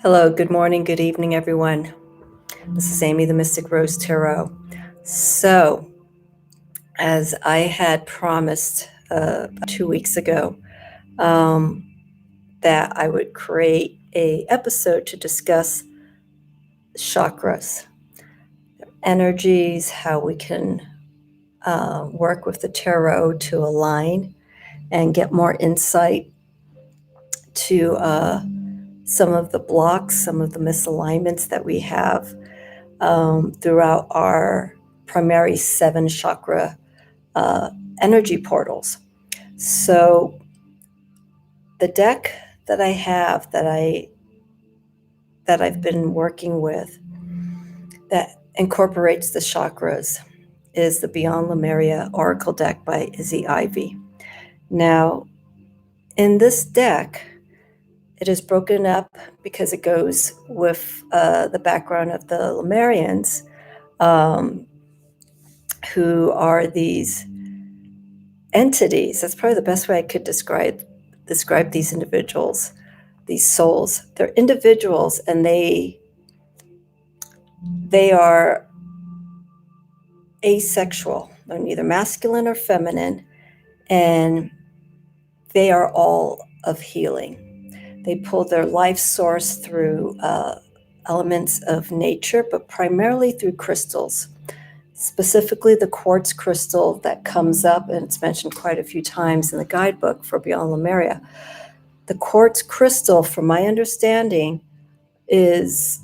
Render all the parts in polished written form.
Hello, good morning, good evening, everyone. This is Amy, the Mystic Rose Tarot. So, as I had promised 2 weeks ago, that I would create a episode to discuss chakras, energies, how we can work with the tarot to align and get more insight to some of the blocks, some of the misalignments that we have throughout our primary 7 chakra energy portals. So the deck that I have that I've been working with that incorporates the chakras is the Beyond Lemuria Oracle deck by Izzy Ivy. Now, in this deck, it is broken up because it goes with the background of the Lemurians, who are these entities. That's probably the best way I could describe these individuals, these souls. They're individuals, and they are asexual. They're neither masculine or feminine, and they are all of healing. They pull their life source through elements of nature, but primarily through crystals. Specifically the quartz crystal that comes up, and it's mentioned quite a few times in the guidebook for Beyond Lemuria. The quartz crystal, from my understanding, is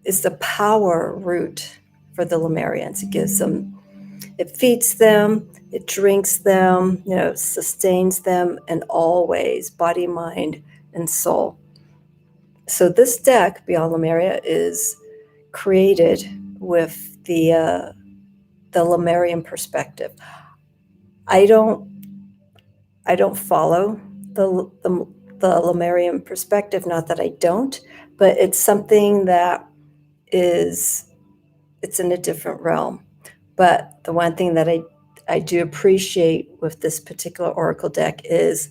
the power root for the Lemurians. It feeds them, it drinks them, sustains them in all ways, body, mind, and soul. So this deck, Beyond Lemuria, is created with the Lemurian perspective. I don't follow the Lemurian perspective, not that I don't, but it's something that it's in a different realm. But the one thing that I do appreciate with this particular oracle deck is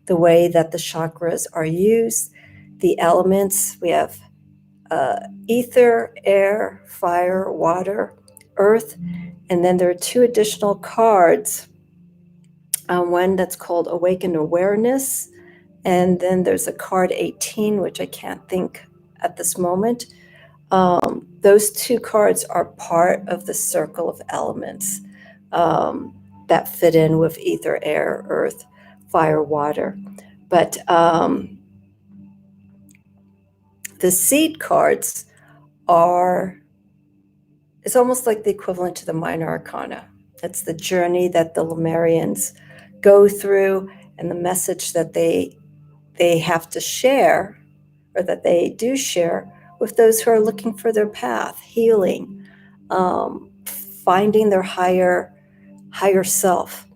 the way that the chakras are used, the elements. We have ether, air, fire, water, earth, and then there are 2 additional cards. One that's called Awakened Awareness, and then there's a card 18, which I can't think at this moment. Those 2 cards are part of the circle of elements that fit in with ether, air, earth, fire, water. But the seed cards it's almost like the equivalent to the minor arcana. It's the journey that the Lemurians go through and the message that they have to share, or that they do share, with those who are looking for their path, healing, finding their higher self.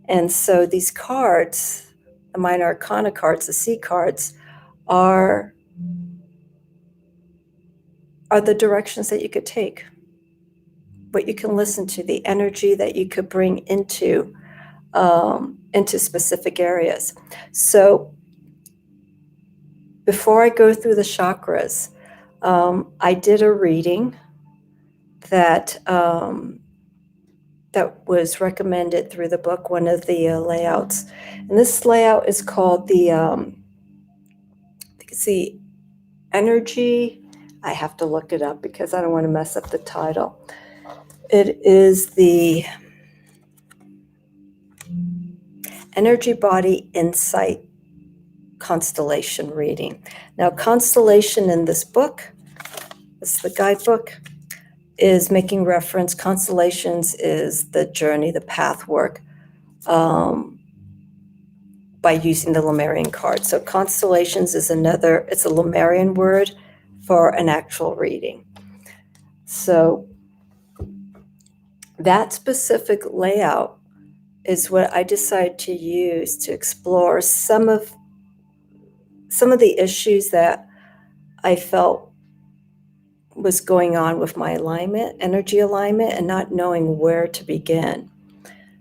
And so these cards, the minor arcana cards, the seed cards, are the directions that you could take, what you can listen to, the energy that you could bring into specific areas. So before I go through the chakras, I did a reading that was recommended through the book, one of the layouts. And this layout is called the energy. I have to look it up because I don't want to mess up the title. It is the Energy Body Insight Constellation reading. Now, constellation in this book, this is the guidebook, is making reference. Constellations is the journey, the path work, by using the Lemurian card. So constellations is it's a Lemurian word for an actual reading. So that specific layout is what I decided to use to explore some of the issues that I felt was going on with my energy alignment, and not knowing where to begin.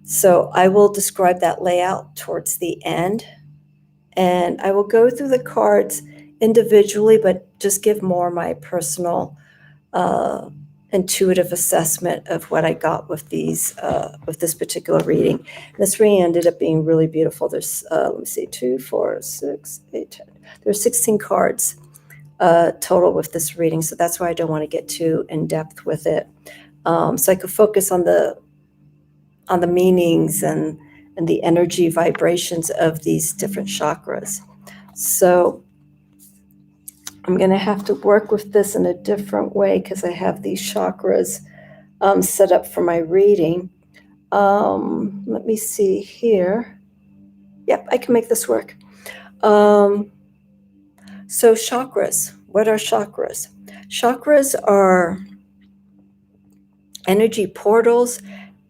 So I will describe that layout towards the end And I will go through the cards individually, but just give more my personal intuitive assessment of what I got with this particular reading. This reading ended up being really beautiful. There's let me see, 2, 4, 6, 8, 10. There's 16 cards total with this reading, so that's why I don't want to get too in depth with it. So I could focus on the meanings and the energy vibrations of these different chakras. So I'm going to have to work with this in a different way because I have these chakras set up for my reading. Let me see here. Yep, I can make this work. So chakras. What are chakras? Chakras are energy portals,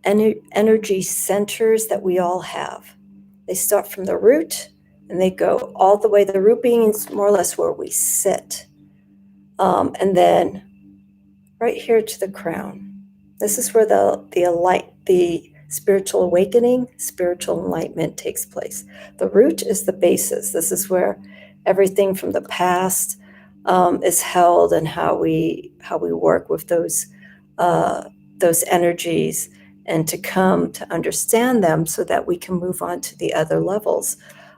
energy centers that we all have. They start from the root and they go all the way. The root being is more or less where we sit. And then right here to the crown. This is where the spiritual awakening, spiritual enlightenment takes place. The root is the basis. This is where everything from the past is held, and how we work with those energies, and to come to understand them so that we can move on to the other levels,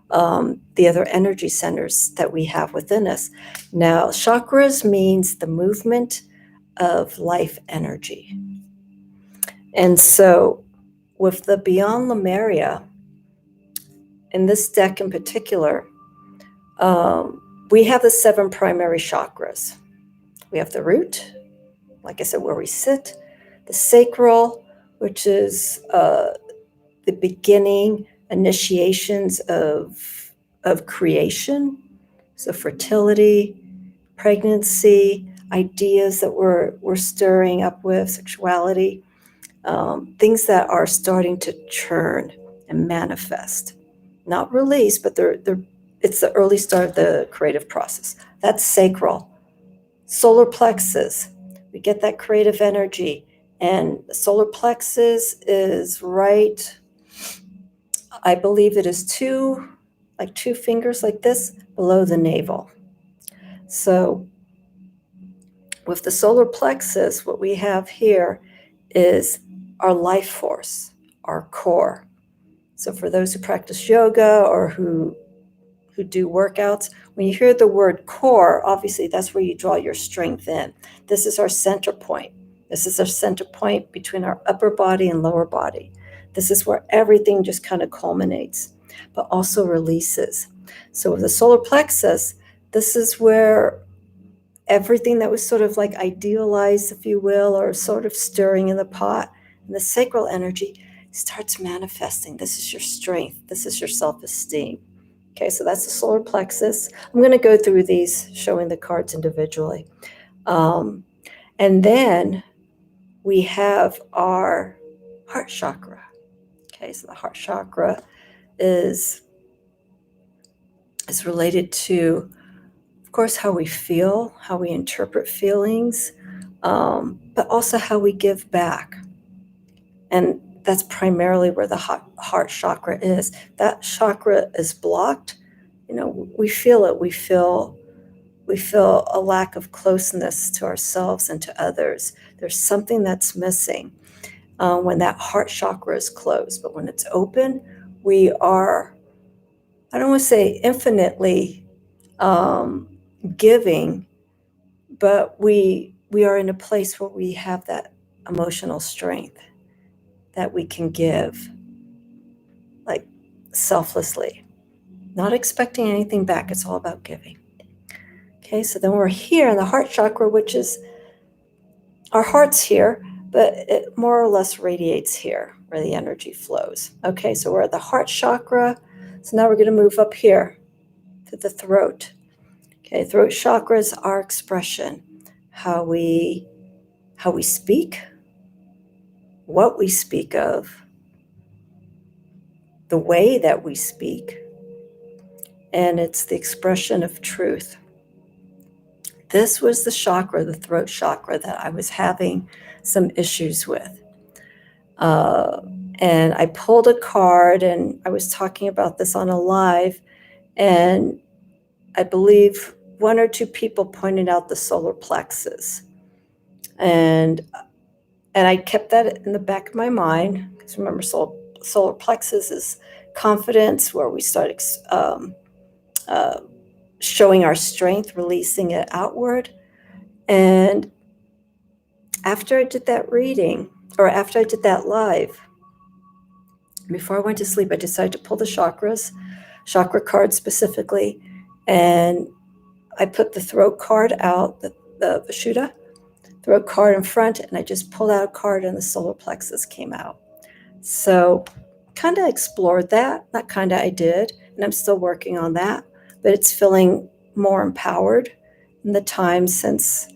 the other energy centers that we have within us. Now, chakras means the movement of life energy. And so with the Beyond Lemuria, in this deck in particular, we have the 7 primary chakras. We have the root, like I said, where we sit, the sacral, which is the beginning, initiations of creation, so fertility, pregnancy, ideas that we're stirring up with, sexuality, things that are starting to churn and manifest, not release, but it's the early start of the creative process. That's sacral. Solar plexus, we get that creative energy, and the solar plexus is right, I believe it is 2 fingers like this below the navel. So with the solar plexus, what we have here is our life force, our core. So for those who practice yoga or who do workouts, when you hear the word core, obviously that's where you draw your strength in. This is our center point. This is our center point between our upper body and lower body. This is where everything just kind of culminates, but also releases. So with the solar plexus, this is where everything that was sort of like idealized, if you will, or sort of stirring in the pot, and the sacral energy starts manifesting. This is your strength. This is your self-esteem. Okay, so that's the solar plexus. I'm going to go through these, showing the cards individually. And then we have our heart chakra. Okay, so the heart chakra is related to, of course, how we feel, how we interpret feelings, but also how we give back. And that's primarily where the heart chakra is. That chakra is blocked. We feel it. We feel a lack of closeness to ourselves and to others. There's something that's missing when that heart chakra is closed. But when it's open, we are, I don't want to say infinitely giving, but we are in a place where we have that emotional strength that we can give, like selflessly, not expecting anything back. It's all about giving. Okay, so then we're here in the heart chakra, which is our heart's here, but it more or less radiates here where the energy flows. Okay, so we're at the heart chakra. So now we're going to move up here to the throat. Okay, throat chakra is our expression, how we speak, what we speak of, the way that we speak, and it's the expression of truth. This was the chakra, the throat chakra, that I was having some issues with. And I pulled a card, and I was talking about this on a live, And I believe one or two people pointed out the solar plexus. And I kept that in the back of my mind, because remember, solar plexus is confidence, where we start showing our strength, releasing it outward. And after I did that reading, or after I did that live, before I went to sleep, I decided to pull the chakra card specifically, and I put the throat card out, the Vishuddha throat card in front, and I just pulled out a card and the solar plexus came out. So kind of explored that. Not kind of, I did, and I'm still working on that, but it's feeling more empowered in the time since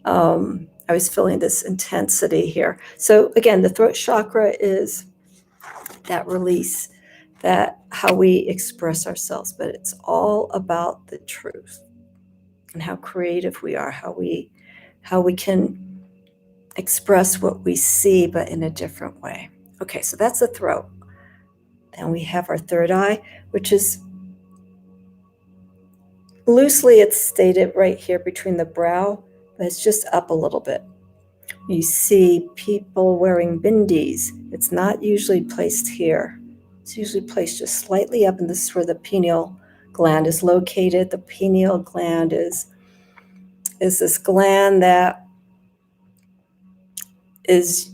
I was feeling this intensity here. So again, the throat chakra is that release, that how we express ourselves, but it's all about the truth and how creative we are, how we can express what we see, but in a different way. Okay, so that's the throat. Then we have our third eye, which is loosely, it's stated right here between the brow, but it's just up a little bit. You see people wearing bindis. It's not usually placed here. It's usually placed just slightly up, and this is where the pineal gland is located. The pineal gland is this gland that is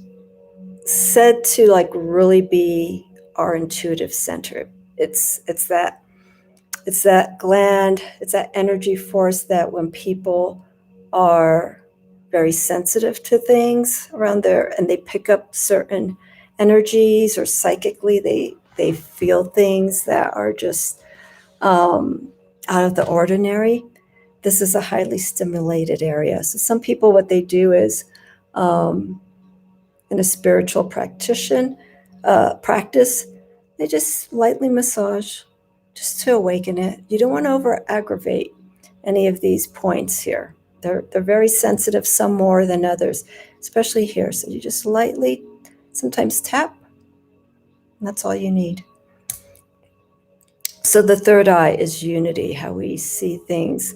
said to like really be our intuitive center. It's that gland, it's that energy force that when people are very sensitive to things around there and they pick up certain energies, or psychically they feel things that are just out of the ordinary. This is a highly stimulated area. So some people, what they do is in a spiritual practice, they just lightly massage just to awaken it. You don't want to over aggravate any of these points here. They're very sensitive, some more than others, especially here. So you just lightly sometimes tap, and that's all you need. So the third eye is unity, how we see things.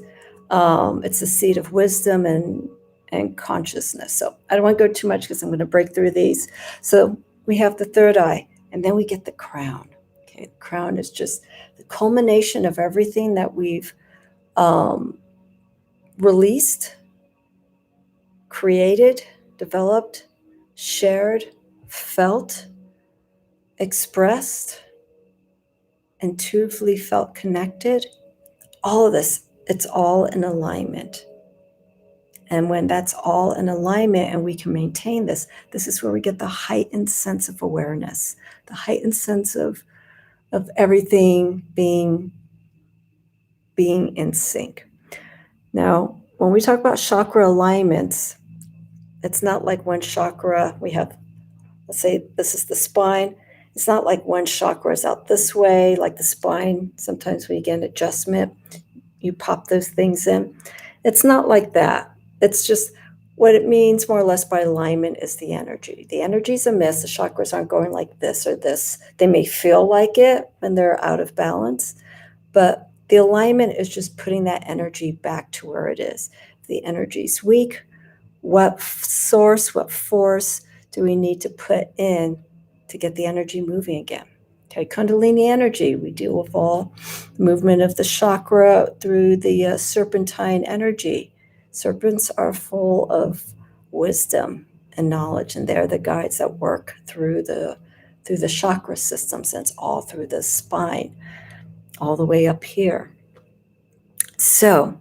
It's the seat of wisdom and consciousness. So I don't want to go too much because I'm going to break through these. So we have the third eye, and then we get the crown. Okay, the crown is just the culmination of everything that we've released, created, developed, shared, felt, expressed, intuitively felt connected. All of this, it's all in alignment. And when that's all in alignment and we can maintain this is where we get the heightened sense of awareness, the heightened sense of everything being in sync. Now, when we talk about chakra alignments, it's not like one chakra, we have, let's say this is the spine. It's not like one chakra is out this way, like the spine. Sometimes when you get an adjustment, you pop those things in. It's not like that. It's just what it means more or less by alignment is the energy. The energy is a miss. The chakras aren't going like this or this. They may feel like it when they're out of balance, but the alignment is just putting that energy back to where it is. If the energy is weak, what source, what force do we need to put in to get the energy moving again? Okay, Kundalini energy, we deal with all movement of the chakra through the serpentine energy. Serpents are full of wisdom and knowledge, and they're the guides that work through the chakra systems, and it's all through the spine, all the way up here. So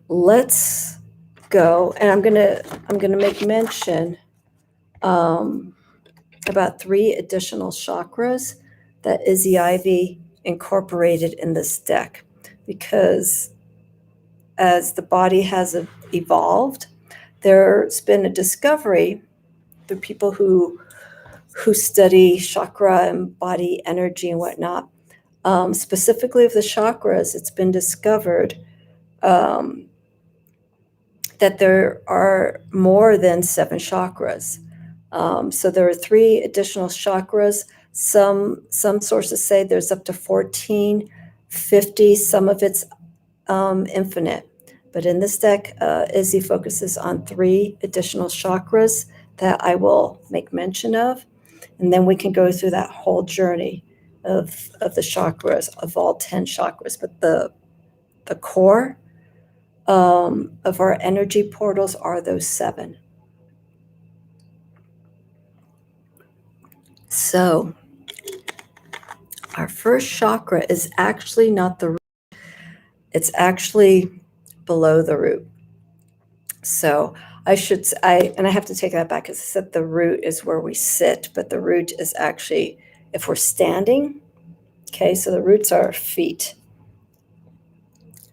let's go, and I'm gonna make mention about 3 additional chakras that Izzy Ivy incorporated in this deck, because as the body has evolved, there's been a discovery through people who study chakra and body energy and whatnot. Specifically of the chakras, it's been discovered that there are more than 7 chakras. So there are 3 additional chakras. Some sources say there's up to 14. 50, some of it's infinite. But in this deck, Izzy focuses on 3 additional chakras that I will make mention of. And then we can go through that whole journey of the chakras, of all 10 chakras. But the core of our energy portals are those 7. So our first chakra is actually not the root. It's actually below the root. So I have to take that back because I said the root is where we sit, but the root is actually if we're standing. Okay, so the roots are our feet.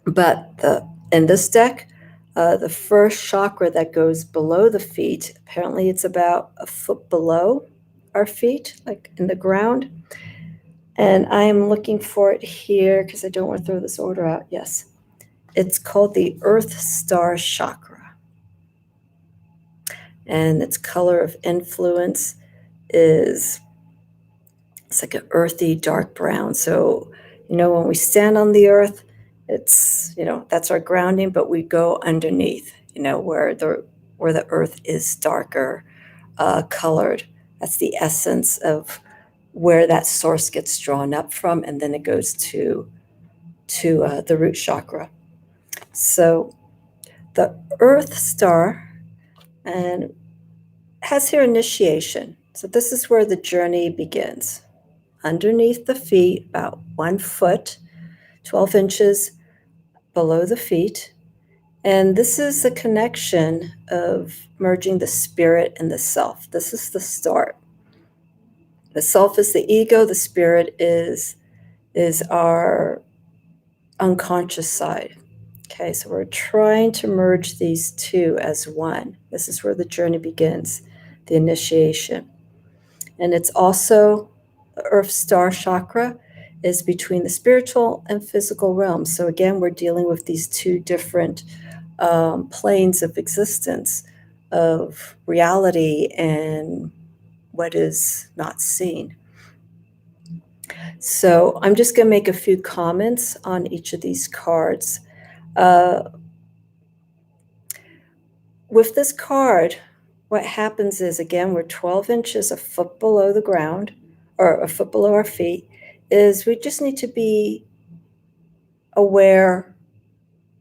But in this deck, the first chakra that goes below the feet, apparently it's about a foot below our feet, like in the ground. And I'm looking for it here because I don't want to throw this order out. Yes. It's called the Earth Star Chakra. And its color of influence is it's like an earthy dark brown. So, when we stand on the earth, it's, that's our grounding, but we go underneath, where the earth is darker colored. That's the essence of where that source gets drawn up from, and then it goes to the root chakra. So the Earth Star and has here initiation. So this is where the journey begins. Underneath the feet, about 1 foot, 12 inches below the feet. And this is the connection of merging the spirit and the self. This is the start. The self is the ego, the spirit is our unconscious side. Okay, so we're trying to merge these two as one. This is where the journey begins, the initiation. And it's also the Earth Star Chakra is between the spiritual and physical realms. So again, we're dealing with these 2 different planes of existence, of reality and what is not seen. So I'm just going to make a few comments on each of these cards. With this card, what happens is, again, we're 12 inches, a foot below the ground, or a foot below our feet, is we just need to be aware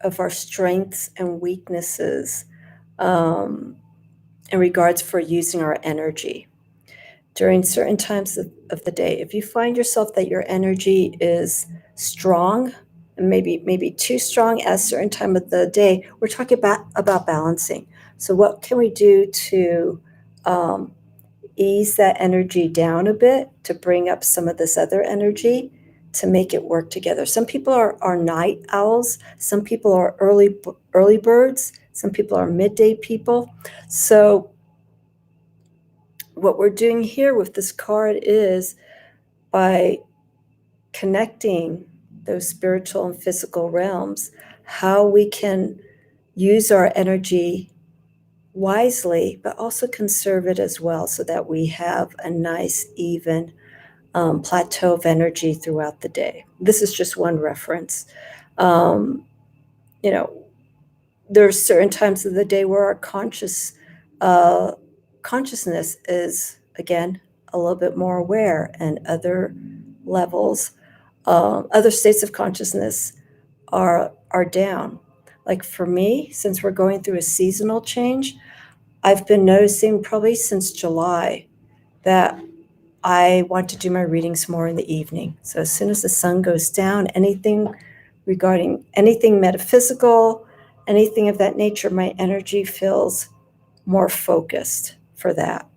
of our strengths and weaknesses in regards for using our energy during certain times of the day. If you find yourself that your energy is strong, and maybe too strong at a certain time of the day, we're talking about balancing. So what can we do to ease that energy down a bit, to bring up some of this other energy, to make it work together? Some people are night owls. Some people are early birds. Some people are midday people. So what we're doing here with this card is by connecting those spiritual and physical realms, how we can use our energy wisely, but also conserve it as well, so that we have a nice, even plateau of energy throughout the day. This is just one reference. There's certain times of the day where our consciousness is, again, a little bit more aware, and other levels, other states of consciousness are down. Like for me, since we're going through a seasonal change, I've been noticing probably since July that I want to do my readings more in the evening. So as soon as the sun goes down, anything regarding anything metaphysical, anything of that nature, my energy feels more focused for that.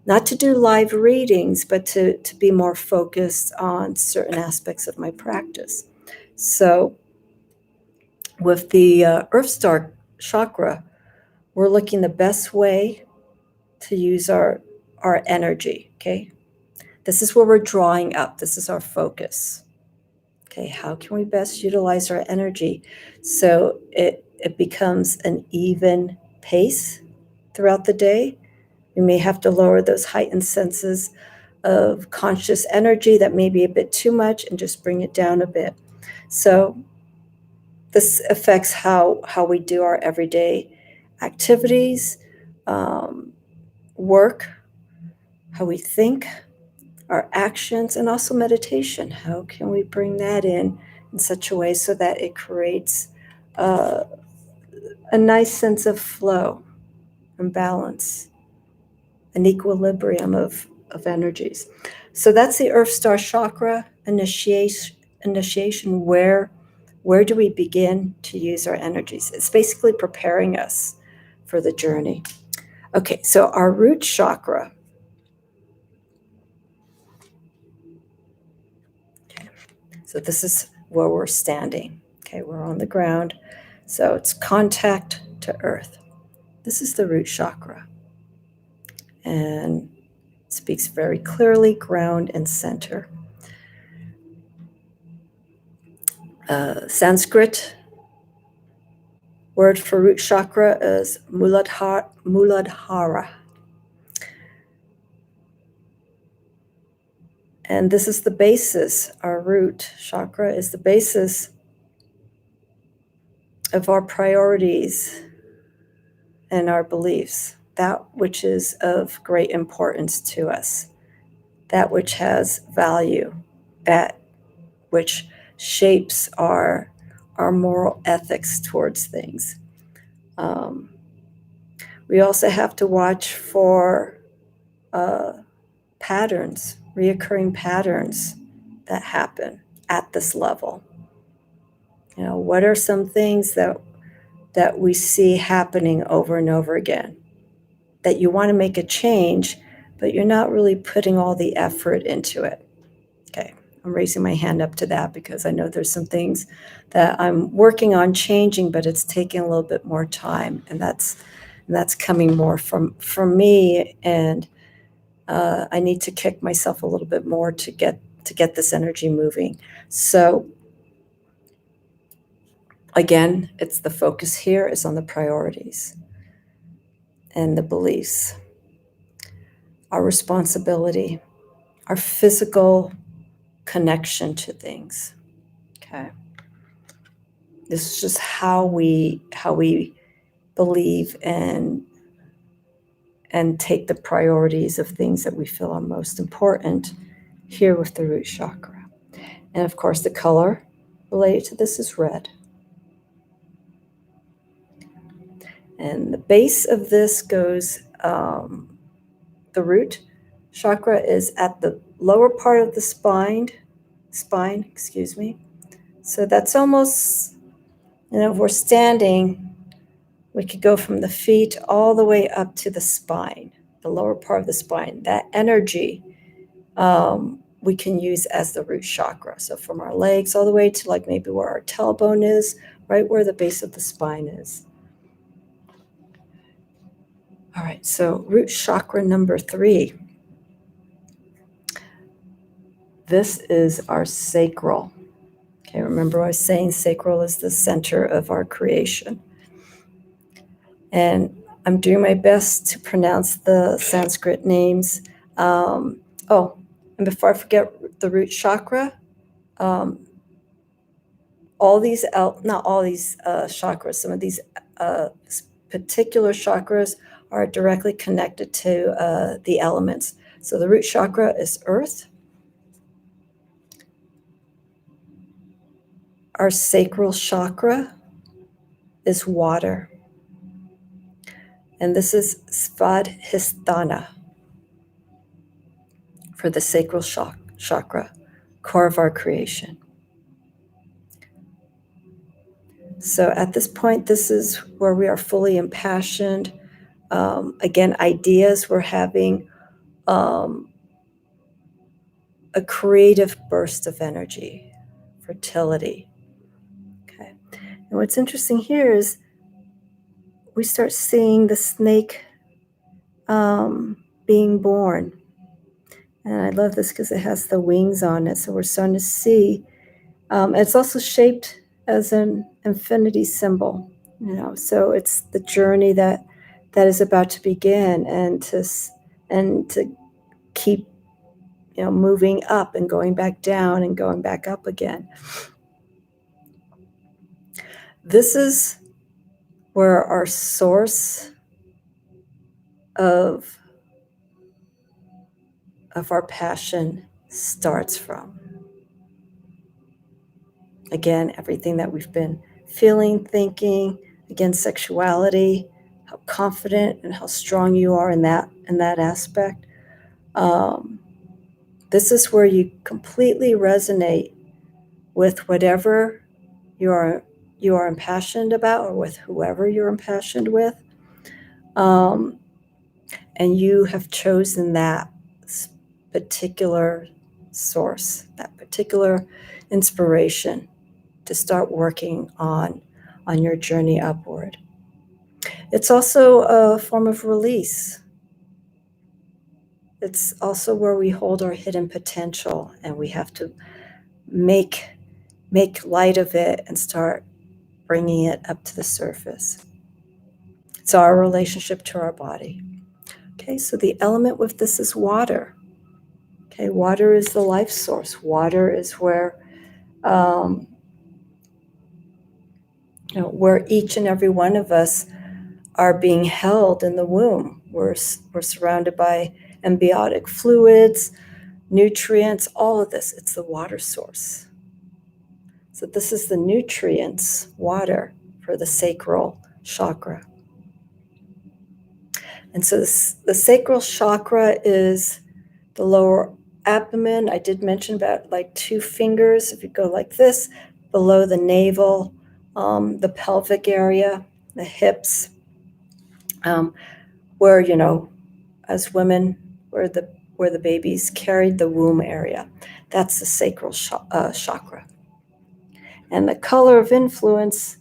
Not to do live readings, but to be more focused on certain aspects of my practice. So with the Earth Star Chakra, we're looking the best way to use our energy, okay? This is where we're drawing up. This is our focus. Okay, how can we best utilize our energy so it becomes an even pace throughout the day? We may have to lower those heightened senses of conscious energy that may be a bit too much, and just bring it down a bit. So this affects how we do our everyday activities, work, how we think, our actions, and also meditation. How can we bring that in such a way so that it creates a nice sense of flow and balance, an equilibrium of energies. So that's the Earth Star Chakra initiation. Where do we begin to use our energies? It's basically preparing us for the journey. Okay, so our root chakra. Okay, so this is where we're standing. Okay, we're on the ground. So it's contact to earth. This is the root chakra. And it speaks very clearly, ground and center. Sanskrit word for root chakra is Muladhara. And this is the basis. Our root chakra is the basis of our priorities and our beliefs, that which is of great importance to us, that which has value, that which shapes our moral ethics towards things. We also have to watch for patterns, reoccurring patterns that happen at this level. You know, what are some things that we see happening over and over again, that you want to make a change, but you're not really putting all the effort into it? Okay, I'm raising my hand up to that because I know there's some things that I'm working on changing, but it's taking a little bit more time, and that's coming more from me, and I need to kick myself a little bit more to get this energy moving. So again, it's the focus here is on the priorities and the beliefs, our responsibility, our physical connection to things. Okay. This is just how we believe and take the priorities of things that we feel are most important here with the root chakra. And of course, the color related to this is red. And the base of this goes, the root chakra is at the lower part of the spine, excuse me. So that's almost, if we're standing, we could go from the feet all the way up to the spine, the lower part of the spine. That energy we can use as the root chakra. So from our legs all the way to like maybe where our tailbone is, right where the base of the spine is. All right, so root chakra number 3. This is our sacral. Okay, remember I was saying sacral is the center of our creation. And I'm doing my best to pronounce the Sanskrit names. And before I forget the root chakra, all these, not all these chakras, some of these particular chakras are directly connected to the elements. So the root chakra is earth. Our sacral chakra is water. And this is Svadhisthana for the sacral chakra, core of our creation. So at this point, this is where we are fully impassioned. Again, ideas, we're having a creative burst of energy, fertility. Okay. And what's interesting here is we start seeing the snake being born. And I love this because it has the wings on it. So we're starting to see. It's also shaped as an infinity symbol, so it's the journey that is about to begin, and to keep moving up and going back down and going back up again. This is where our source of our passion starts from. Again, everything that we've been feeling, thinking, again, sexuality, how confident and how strong you are in that aspect. This is where you completely resonate with whatever you are impassioned about, or with whoever you're impassioned with. And you have chosen that particular source, that particular inspiration to start working on your journey upward. It's also a form of release. It's also where we hold our hidden potential, and we have to make light of it and start bringing it up to the surface. It's our relationship to our body. Okay, so the element with this is water. Okay, water is the life source. Water is where, where each and every one of us are being held in the womb. We're surrounded by embiotic fluids, nutrients, all of this. It's the water source. So this is the nutrients, water, for the sacral chakra. And so the sacral chakra is the lower abdomen. I did mention about like 2 fingers. If you go like this, below the navel, the pelvic area, the hips, where, as women, where the babies carried, the womb area. That's the sacral chakra. And the color of influence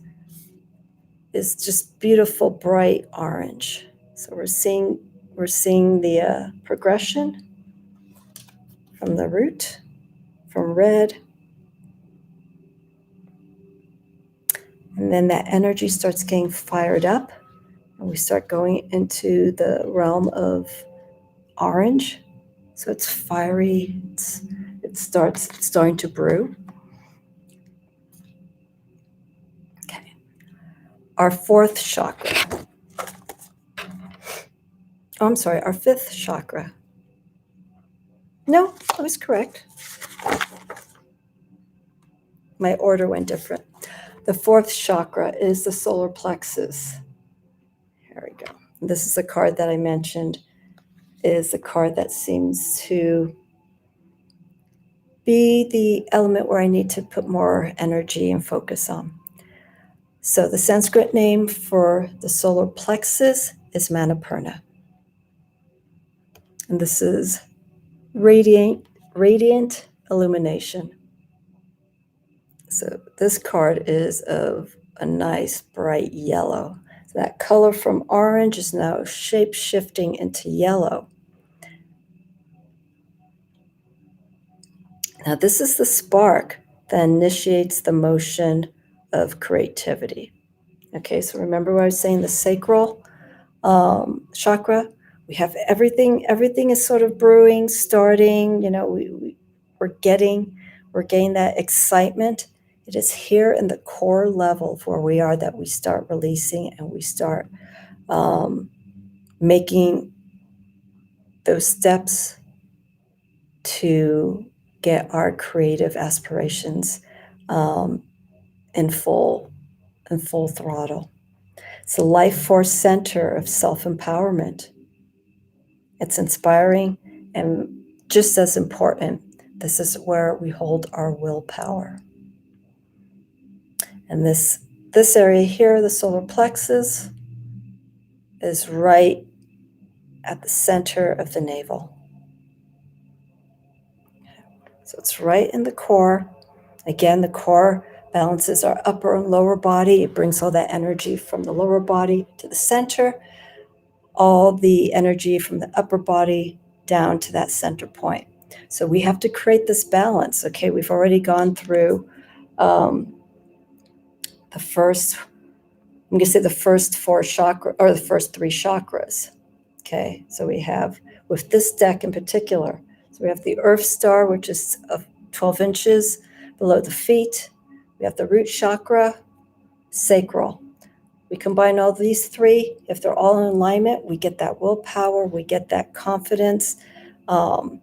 is just beautiful, bright orange. So we're seeing the progression from the root, from red, and then that energy starts getting fired up, and we start going into the realm of orange. So it's fiery. It's starting to brew. Okay. Our 4th chakra. Oh, I'm sorry, our 5th chakra. No, I was correct. My order went different. The 4th chakra is the solar plexus. Here we go. This is the card that I mentioned, is the card that seems to be the element where I need to put more energy and focus on. So the Sanskrit name for the solar plexus is Manipurna. And this is radiant illumination. So this card is of a nice bright yellow. So that color from orange is now shape-shifting into yellow. Now this is the spark that initiates the motion of creativity. Okay, so remember what I was saying, the sacral chakra, we have everything is sort of brewing, starting, we're getting that excitement. It is here in the core level of where we are that we start releasing, and we start making those steps to get our creative aspirations in full throttle. It's the life force center of self-empowerment. It's inspiring, and just as important, this is where we hold our willpower. And this area here, the solar plexus, is right at the center of the navel. So it's right in the core. Again, the core balances our upper and lower body. It brings all that energy from the lower body to the center, all the energy from the upper body down to that center point. So we have to create this balance. Okay, we've already gone through the first, I'm going to say the first 4 chakras, or the first 3 chakras. Okay, so we have, with this deck in particular, so we have the Earth Star, which is 12 inches below the feet. We have the root chakra, sacral. We combine all these three. If they're all in alignment, we get that willpower, we get that confidence, and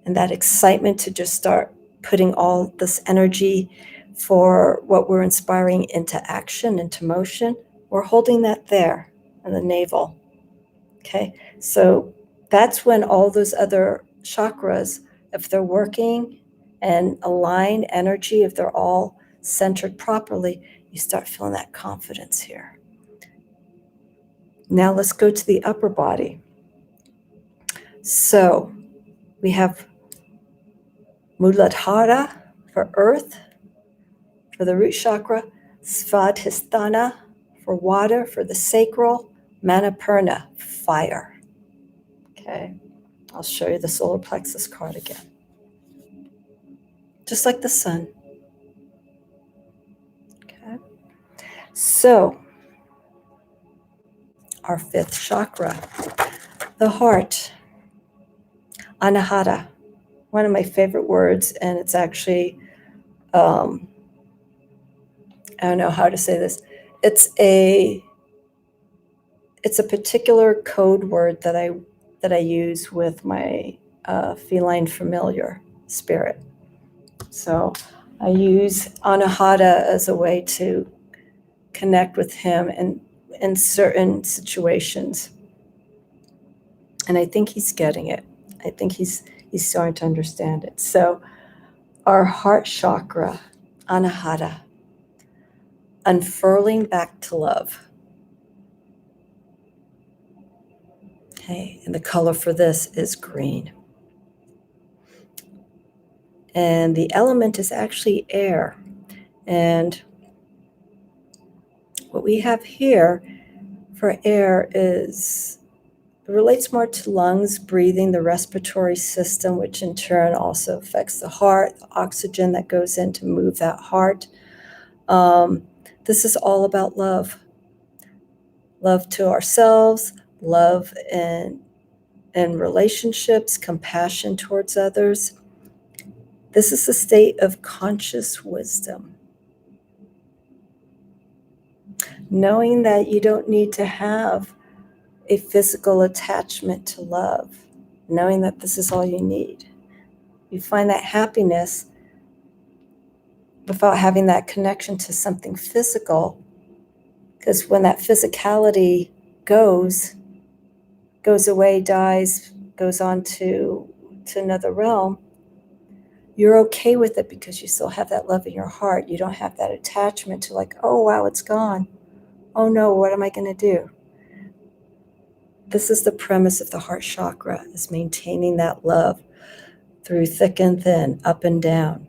that excitement to just start putting all this energy for what we're inspiring into action, into motion. We're holding that there in the navel. Okay, so that's when all those other chakras, if they're working and align energy, if they're all centered properly, you start feeling that confidence here. Now let's go to the upper body. So we have Muladhara for earth, for the root chakra, Svadhisthana for water, for the sacral, Manipurna, fire. Okay, I'll show you the solar plexus card again. Just like the sun. Okay, so our fifth chakra, the heart, anahara, one of my favorite words, and it's actually, I don't know how to say this. It's a particular code word that I use with my feline familiar spirit. So I use anahata as a way to connect with him in certain situations. And I think he's getting it. I think he's starting to understand it. So our heart chakra, anahata, unfurling back to love. Okay, and the color for this is green. And the element is actually air. And what we have here for air is, it relates more to lungs, breathing, the respiratory system, which in turn also affects the heart, the oxygen that goes in to move that heart. This is all about love. Love to ourselves, love in relationships, compassion towards others. This is a state of conscious wisdom. Knowing that you don't need to have a physical attachment to love, knowing that this is all you need. You find that happiness without having that connection to something physical, because when that physicality goes away, dies, goes on to another realm, you're okay with it because you still have that love in your heart. You don't have that attachment to like, oh, wow, it's gone. Oh no, what am I going to do? This is the premise of the heart chakra, is maintaining that love through thick and thin, up and down.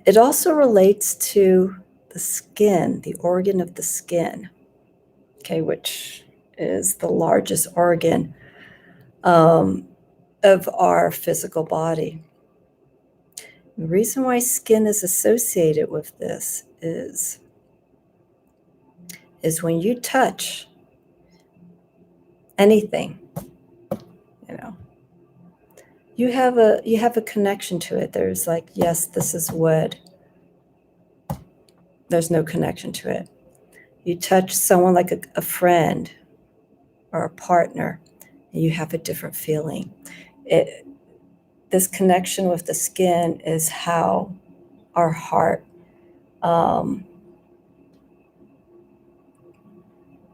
It also relates to the skin, the organ of the skin, okay, which is the largest organ of our physical body. The reason why skin is associated with this is when you touch anything, you have a connection to it. There's like, yes, this is wood. There's no connection to it. You touch someone like a friend or a partner, and you have a different feeling. This connection with the skin is how our heart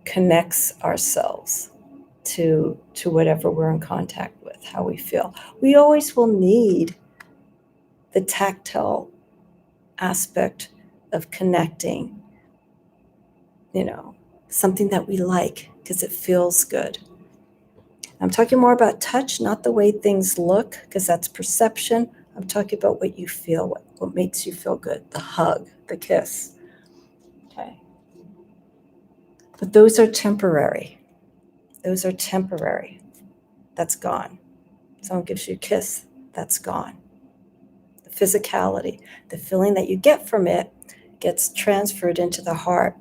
connects ourselves to whatever we're in contact with, how we feel. We always will need the tactile aspect of connecting, something that we like because it feels good. I'm talking more about touch, not the way things look, because that's perception. I'm talking about what you feel, what makes you feel good, the hug, the kiss. Okay. But those are temporary. Those are temporary. That's gone. Someone gives you a kiss, that's gone. The physicality, the feeling that you get from it gets transferred into the heart,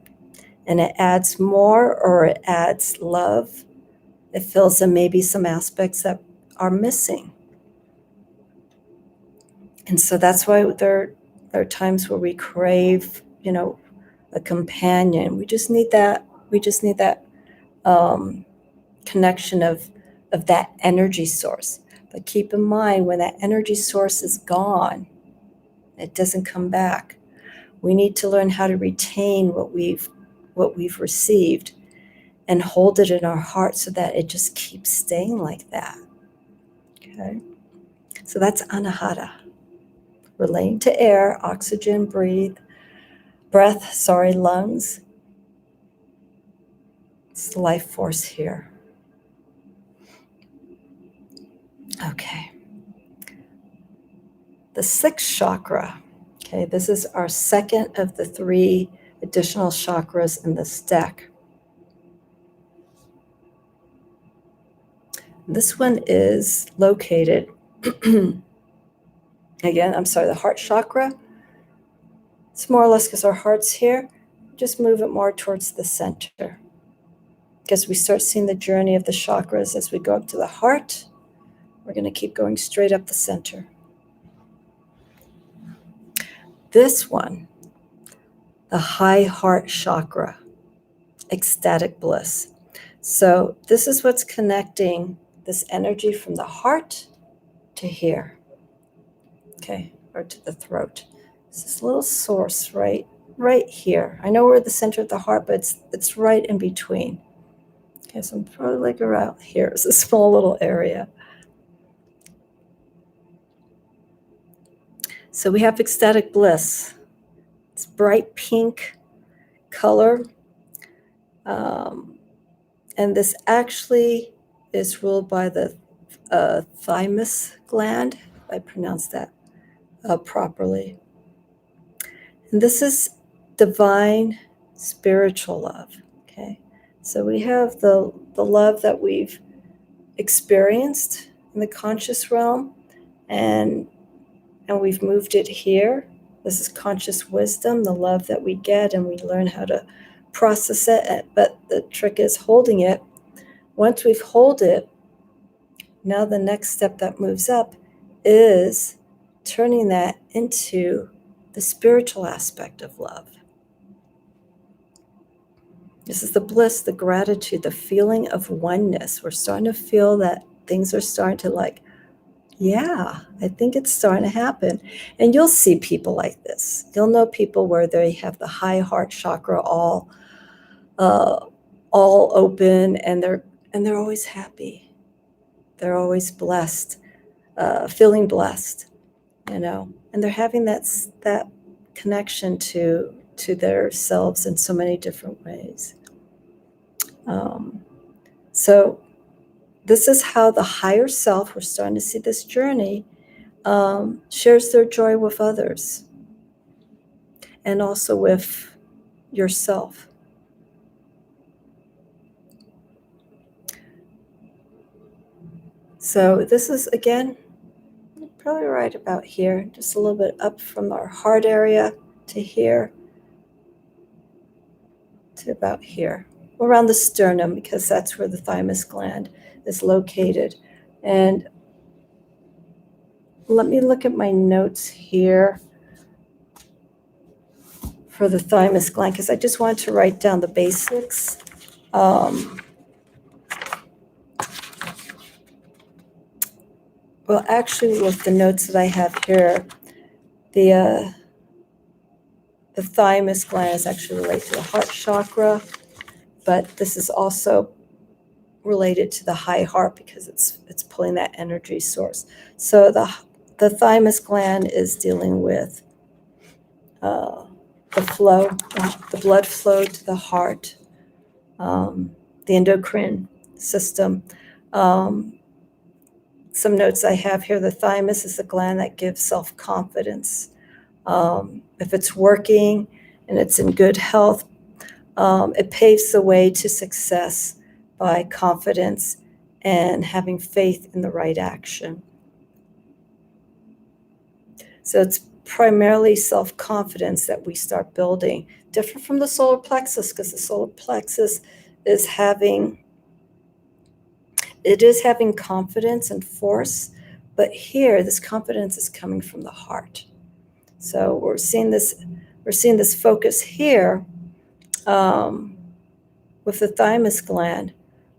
and it adds more, or it adds love. It fills in maybe some aspects that are missing. And so that's why there are times where we crave a companion. We just need that. Connection of that energy source. But keep in mind, when that energy source is gone, it doesn't come back. We need to learn how to retain what we've received and hold it in our heart so that it just keeps staying like that. Okay? So that's anahara. Relating to air, oxygen, lungs. It's the life force here. Okay. The sixth chakra. Okay, this is our second of the 3 additional chakras in this deck. This one is located, the Heart Chakra. It's more or less because our heart's here. Just move it more towards the center. Because we start seeing the journey of the chakras as we go up to the heart. We're going to keep going straight up the center. This one, the high heart chakra, ecstatic bliss. So this is what's connecting this energy from the heart to here, okay, or to the throat. It's this little source right here. I know we're at the center of the heart, but it's right in between. Okay, so I'm probably like around here. It's a small little area. So we have ecstatic bliss. It's bright pink color. And this actually is ruled by the thymus gland, if I pronounce that properly. And this is divine spiritual love, okay? So we have the love that we've experienced in the conscious realm, and we've moved it here. This is conscious wisdom, the love that we get, and we learn how to process it. But the trick is holding it. Once we've held it, now the next step that moves up is turning that into the spiritual aspect of love. This is the bliss, the gratitude, the feeling of oneness. We're starting to feel that things are starting to I think it's starting to happen. And you'll see people like this. You'll know people where they have the high heart chakra all open, and they're always happy. They're always blessed, feeling blessed, and they're having that connection to their selves in so many different ways. So this is how the higher self, we're starting to see this journey, shares their joy with others and also with yourself. So this is, again, probably right about here, just a little bit up from our heart area to here, to about here, around the sternum, because that's where the thymus gland is located. And let me look at my notes here for the thymus gland, because I just wanted to write down the basics. Well, actually, with the notes that I have here, the thymus gland is actually related to the heart chakra, but this is also related to the high heart because it's pulling that energy source. So the thymus gland is dealing with the blood flow to the heart, the endocrine system. Some notes I have here: the thymus is the gland that gives self-confidence. If it's working and it's in good health, it paves the way to success by confidence and having faith in the right action. So it's primarily self-confidence that we start building, different from the solar plexus, because the solar plexus is having confidence and force, but here this confidence is coming from the heart. So we're seeing this we're seeing this focus here with the thymus gland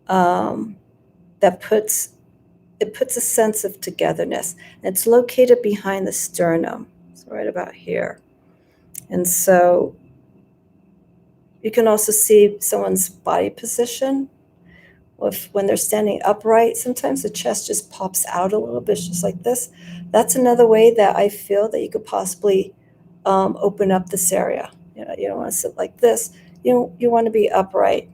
that puts a sense of togetherness. And it's located behind the sternum. It's right about here. And so you can also see someone's body position. When they're standing upright, sometimes the chest just pops out a little bit, just like this. That's another way that I feel that you could possibly open up this area. You don't want to sit like this. You want to be upright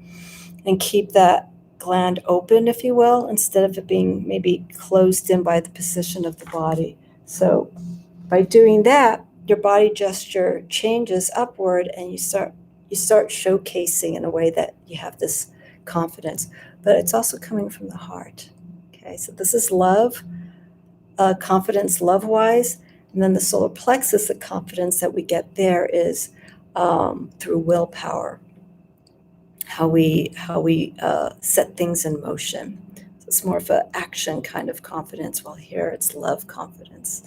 and keep that gland open, if you will, instead of it being maybe closed in by the position of the body. So by doing that, your body gesture changes upward, and you start showcasing in a way that you have this confidence. But it's also coming from the heart. Okay, so this is love, confidence love-wise. And then the solar plexus, the confidence that we get there is through willpower, how we set things in motion. So it's more of an action kind of confidence, while here it's love confidence.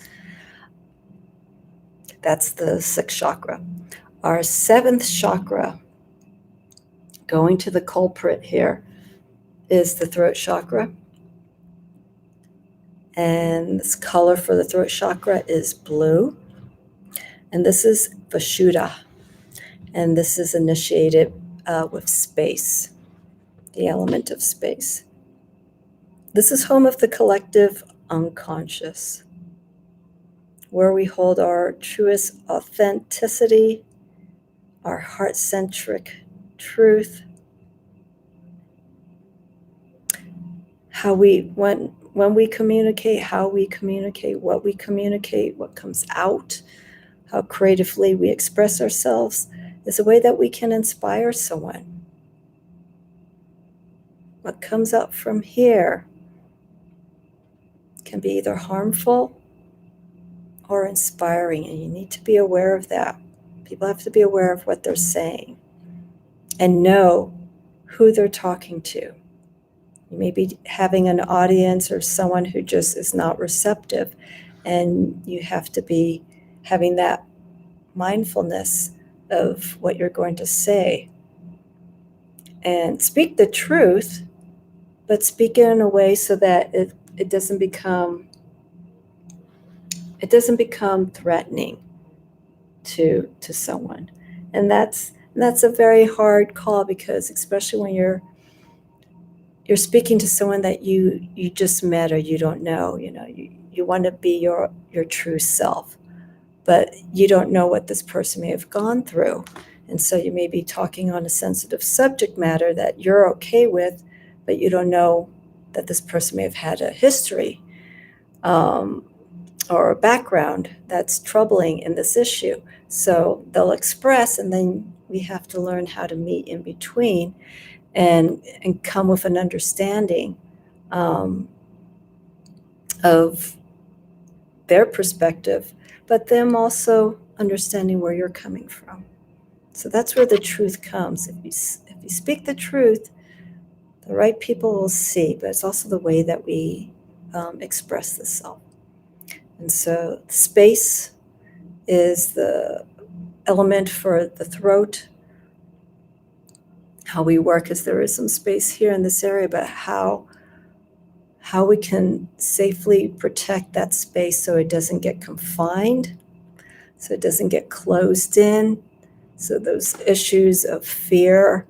That's the sixth chakra. Our seventh chakra, going to the culprit here, is the throat chakra. And this color for the throat chakra is blue. And this is Vashuddha. And this is initiated with space, the element of space. This is home of the collective unconscious, where we hold our truest authenticity, our heart-centric truth, when we communicate, how we communicate, what comes out, how creatively we express ourselves is a way that we can inspire someone. What comes out from here can be either harmful or inspiring, and you need to be aware of that. People have to be aware of what they're saying and know who they're talking to. You may be having an audience or someone who just is not receptive, and you have to be having that mindfulness of what you're going to say. And speak the truth, but speak it in a way so that it doesn't become threatening to someone. And that's a very hard call, because especially when you're speaking to someone that you just met or you don't know, you want to be your true self, but you don't know what this person may have gone through. And so you may be talking on a sensitive subject matter that you're okay with, but you don't know that this person may have had a history or a background that's troubling in this issue. So they'll express, and then we have to learn how to meet in between and come with an understanding of their perspective, but them also understanding where you're coming from. So that's where the truth comes. If you speak the truth, the right people will see, but it's also the way that we express the self. And so space is the element for the throat. How we work is there is some space here in this area, but how we can safely protect that space so it doesn't get confined, so it doesn't get closed in. So those issues of fear,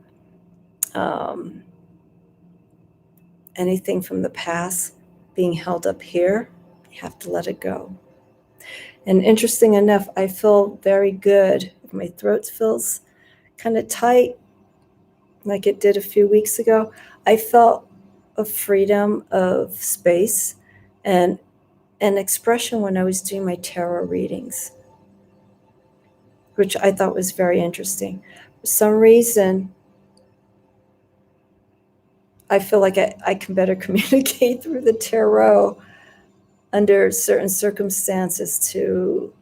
anything from the past being held up here, you have to let it go. And interesting enough, I feel very good. My throat feels kind of tight, like it did a few weeks ago. I felt a freedom of space and an expression when I was doing my tarot readings, which I thought was very interesting. For some reason, I feel like I can better communicate through the tarot under certain circumstances to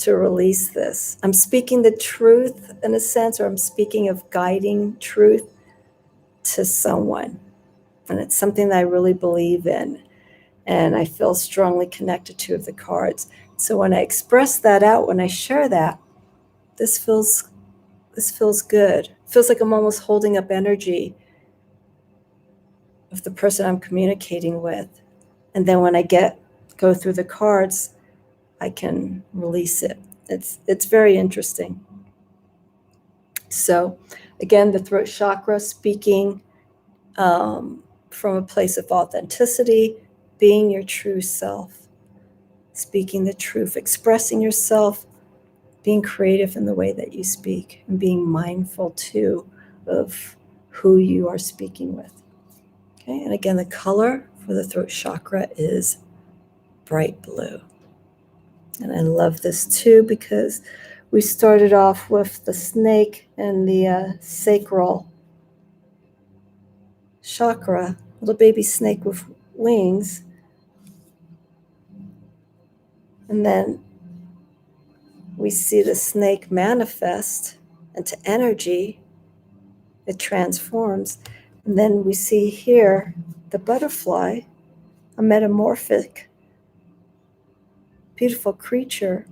release this. I'm speaking the truth in a sense, or I'm speaking of guiding truth to someone. And it's something that I really believe in, and I feel strongly connected to the cards. So when I express that out, when I share that, this feels good. It feels like I'm almost holding up energy of the person I'm communicating with. And then when I go through the cards, I can release it. It's very interesting. So again, the throat chakra, speaking from a place of authenticity, being your true self, speaking the truth, expressing yourself, being creative in the way that you speak, and being mindful too of who you are speaking with. Okay, and again, the color for the throat chakra is bright blue. And I love this too because we started off with the snake and the sacral chakra, little baby snake with wings. And then we see the snake manifest into energy. It transforms. And then we see here the butterfly, a metamorphic, beautiful creature,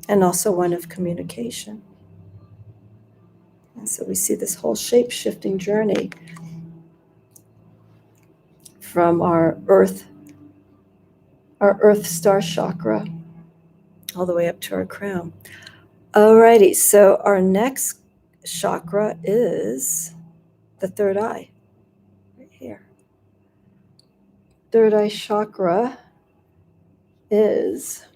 and also one of communication. And so we see this whole shape-shifting journey from our earth star chakra all the way up to our crown. Alrighty, so our next chakra is the third eye, right here. Third eye chakra is,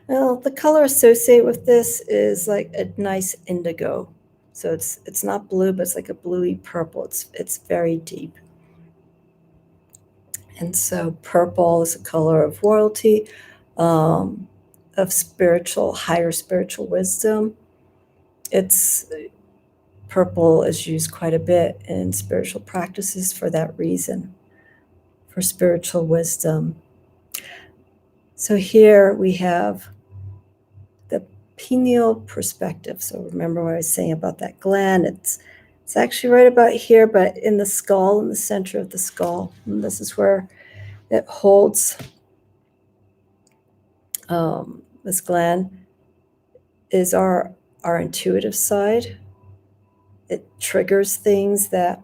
well, the color associated with this is like a nice indigo. So it's not blue, but it's like a bluey purple. It's very deep. And so purple is a color of royalty, of higher spiritual wisdom. Purple is used quite a bit in spiritual practices for that reason, for spiritual wisdom. So here we have the pineal perspective. So remember what I was saying about that gland. It's actually right about here, but in the skull, in the center of the skull. And this is where it holds. This gland is our intuitive side. It triggers things that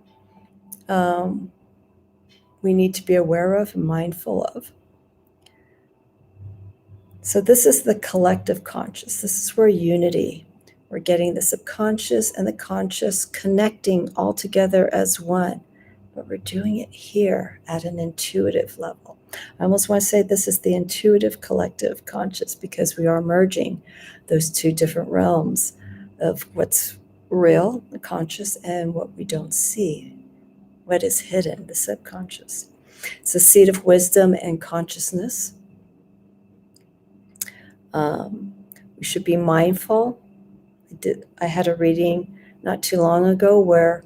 we need to be aware of and mindful of. So this is the collective conscious. This is where unity, we're getting the subconscious and the conscious connecting all together as one. But we're doing it here at an intuitive level. I almost want to say this is the intuitive collective conscious because we are merging those two different realms of what's real, the conscious, and what we don't see, what is hidden, the subconscious. It's a seat of wisdom and consciousness. We should be mindful. I had a reading not too long ago where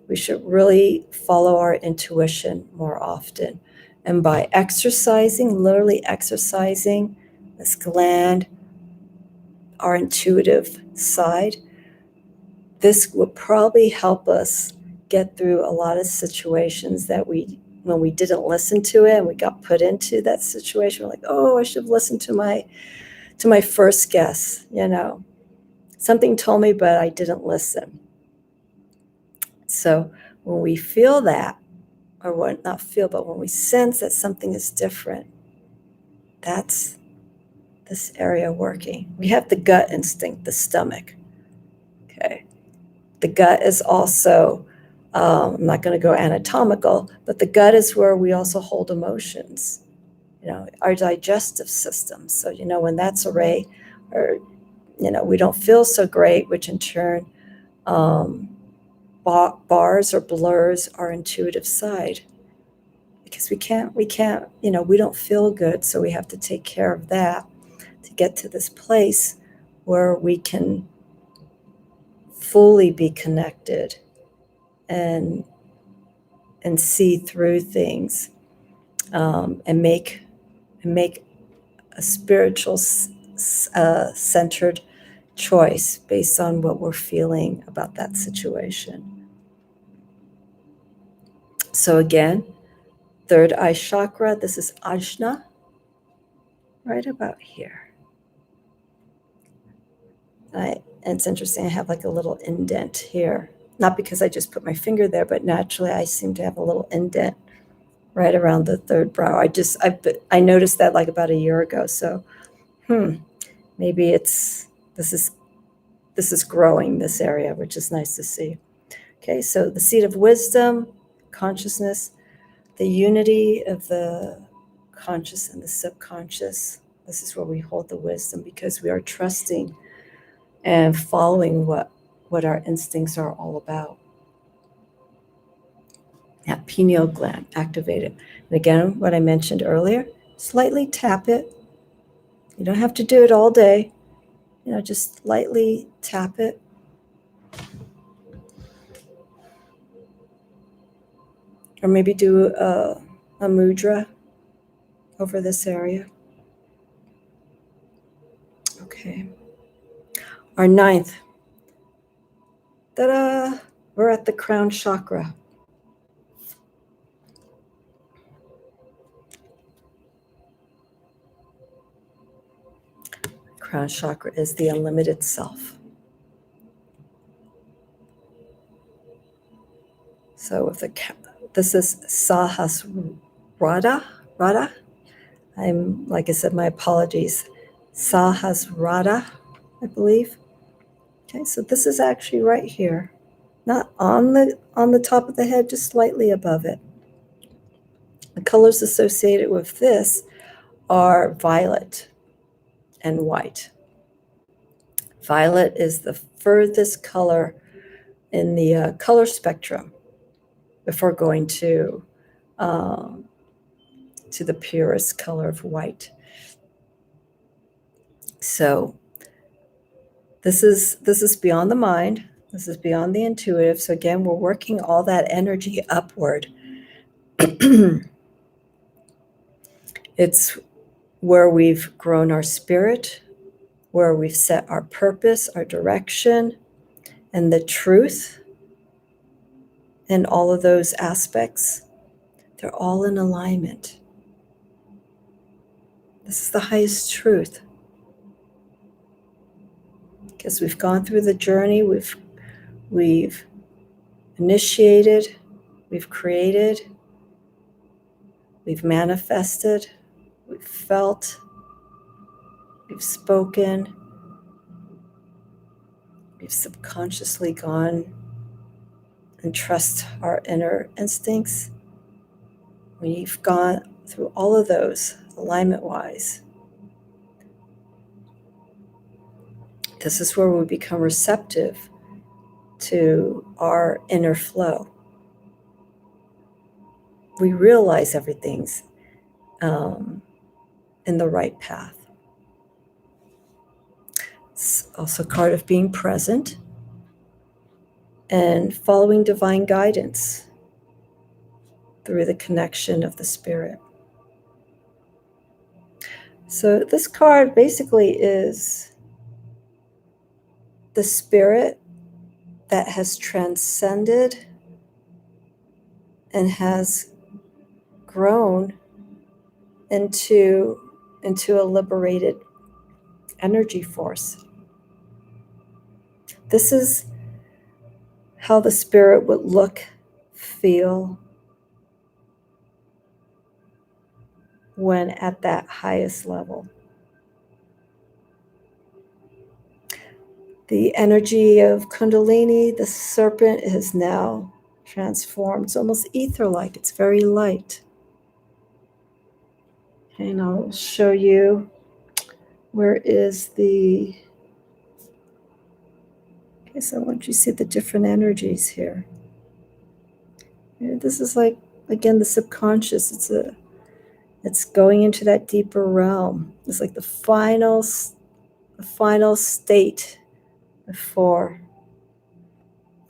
we should really follow our intuition more often. And by exercising, literally exercising this gland, our intuitive side, this will probably help us get through a lot of situations that when we didn't listen to it and we got put into that situation, we're like, oh, I should have listened to my first guess, Something told me, but I didn't listen. So when we feel that, or not feel, but when we sense that something is different, that's this area working. We have the gut instinct, the stomach. Okay. The gut is also, I'm not going to go anatomical, but the gut is where we also hold emotions, our digestive system. So, when that's array, or, we don't feel so great, which in turn bars or blurs our intuitive side. Because we can't, we don't feel good, so we have to take care of that to get to this place where we can fully be connected and see through things, and make a spiritual centered choice based on what we're feeling about that situation. So again, third eye chakra, this is Ajna, right about here. And it's interesting, I have like a little indent here. Not because I just put my finger there, but naturally I seem to have a little indent right around the third brow. I noticed that like about a year ago. So, maybe this is growing, this area, which is nice to see. Okay, so the seat of wisdom, consciousness, the unity of the conscious and the subconscious. This is where we hold the wisdom because we are trusting and following what our instincts are all about. That pineal gland activated. And again, what I mentioned earlier, slightly tap it. You don't have to do it all day. Just lightly tap it. Or maybe do a mudra over this area. Okay. Our ninth. Ta-da! We're at the crown chakra. Crown chakra is the unlimited self. So this is Sahasrara. Like I said, my apologies. Sahasrara, I believe. Okay, so this is actually right here. Not on the top of the head, just slightly above it. The colors associated with this are violet and white. Violet is the furthest color in the color spectrum before going to the purest color of white. So this is beyond the mind. This is beyond the intuitive. So again, we're working all that energy upward. It's where we've grown our spirit, where we've set our purpose, our direction, and the truth, and all of those aspects. They're all in alignment. This is the highest truth. Because we've gone through the journey, we've initiated, we've created, we've manifested, we've felt, we've spoken, we've subconsciously gone and trust our inner instincts. We've gone through all of those alignment-wise. This is where we become receptive to our inner flow. We realize everything's in the right path. It's also a card of being present and following divine guidance through the connection of the spirit. So this card basically is the spirit that has transcended and has grown into a liberated energy force. This is how the spirit would look, feel when at that highest level. The energy of Kundalini, the serpent, is now transformed. It's almost ether-like. It's very light. And I'll show you where is the... Okay, so I want you to see the different energies here. And this is like, again, the subconscious. It's going into that deeper realm. It's like the final state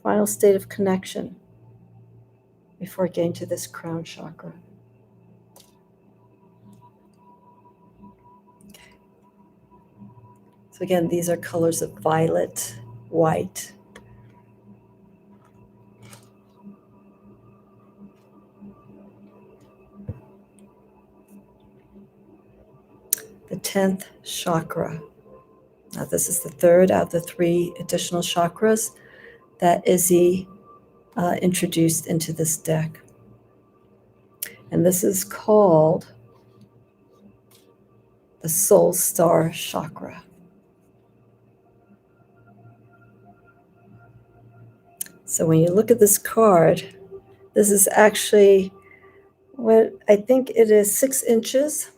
final state of connection before getting to this crown chakra. Okay. So again, these are colors of violet, white. The 10th chakra. Now, this is the third out of the 3 additional chakras that Izzy introduced into this deck. And this is called the Soul Star Chakra. So when you look at this card, this is actually what I think it is 6 inches.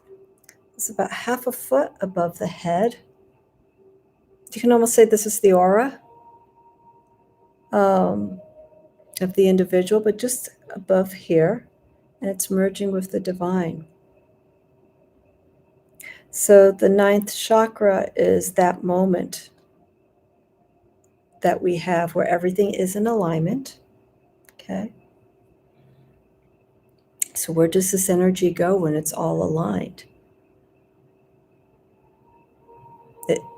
It's about half a foot above the head. You can almost say this is the aura of the individual, but just above here, and it's merging with the divine. So the 9th chakra is that moment that we have where everything is in alignment. Okay. So where does this energy go when it's all aligned?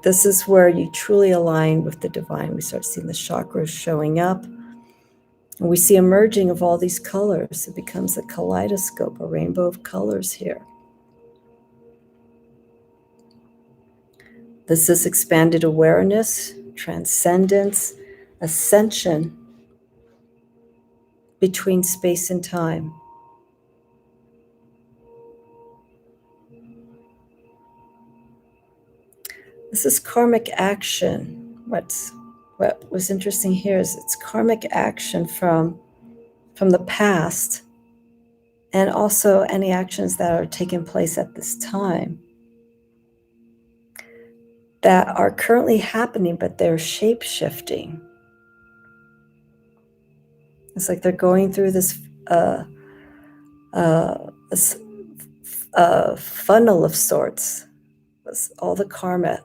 This is where you truly align with the divine. We start seeing the chakras showing up. And we see a merging of all these colors. It becomes a kaleidoscope, a rainbow of colors here. This is expanded awareness, transcendence, ascension between space and time. This is karmic action. What was interesting here is it's karmic action from the past, and also any actions that are taking place at this time that are currently happening, but they're shape-shifting. It's like they're going through this funnel of sorts. All the karmic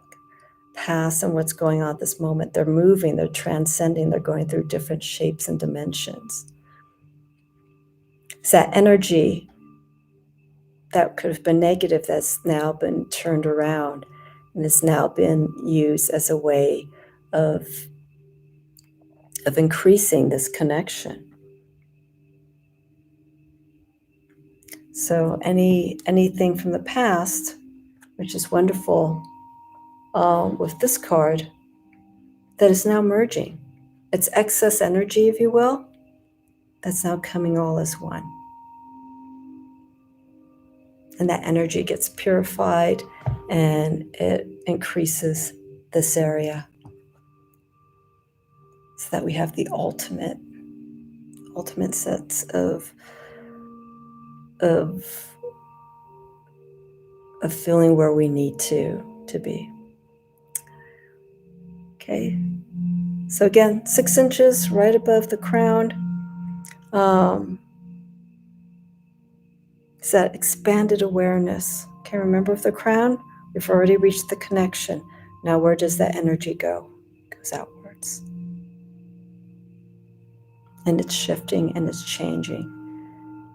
past and what's going on at this moment. They're moving, they're transcending, they're going through different shapes and dimensions. It's that energy that could have been negative that's now been turned around and has now been used as a way of increasing this connection. So anything from the past, which is wonderful with this card, that is now merging. It's excess energy, if you will, that's now coming all as one. And that energy gets purified and it increases this area so that we have the ultimate sense of feeling where we need to be. Okay. So again, 6 inches right above the crown. It's that expanded awareness. Okay, remember with the crown, we've already reached the connection. Now where does that energy go? It goes outwards. And it's shifting and it's changing.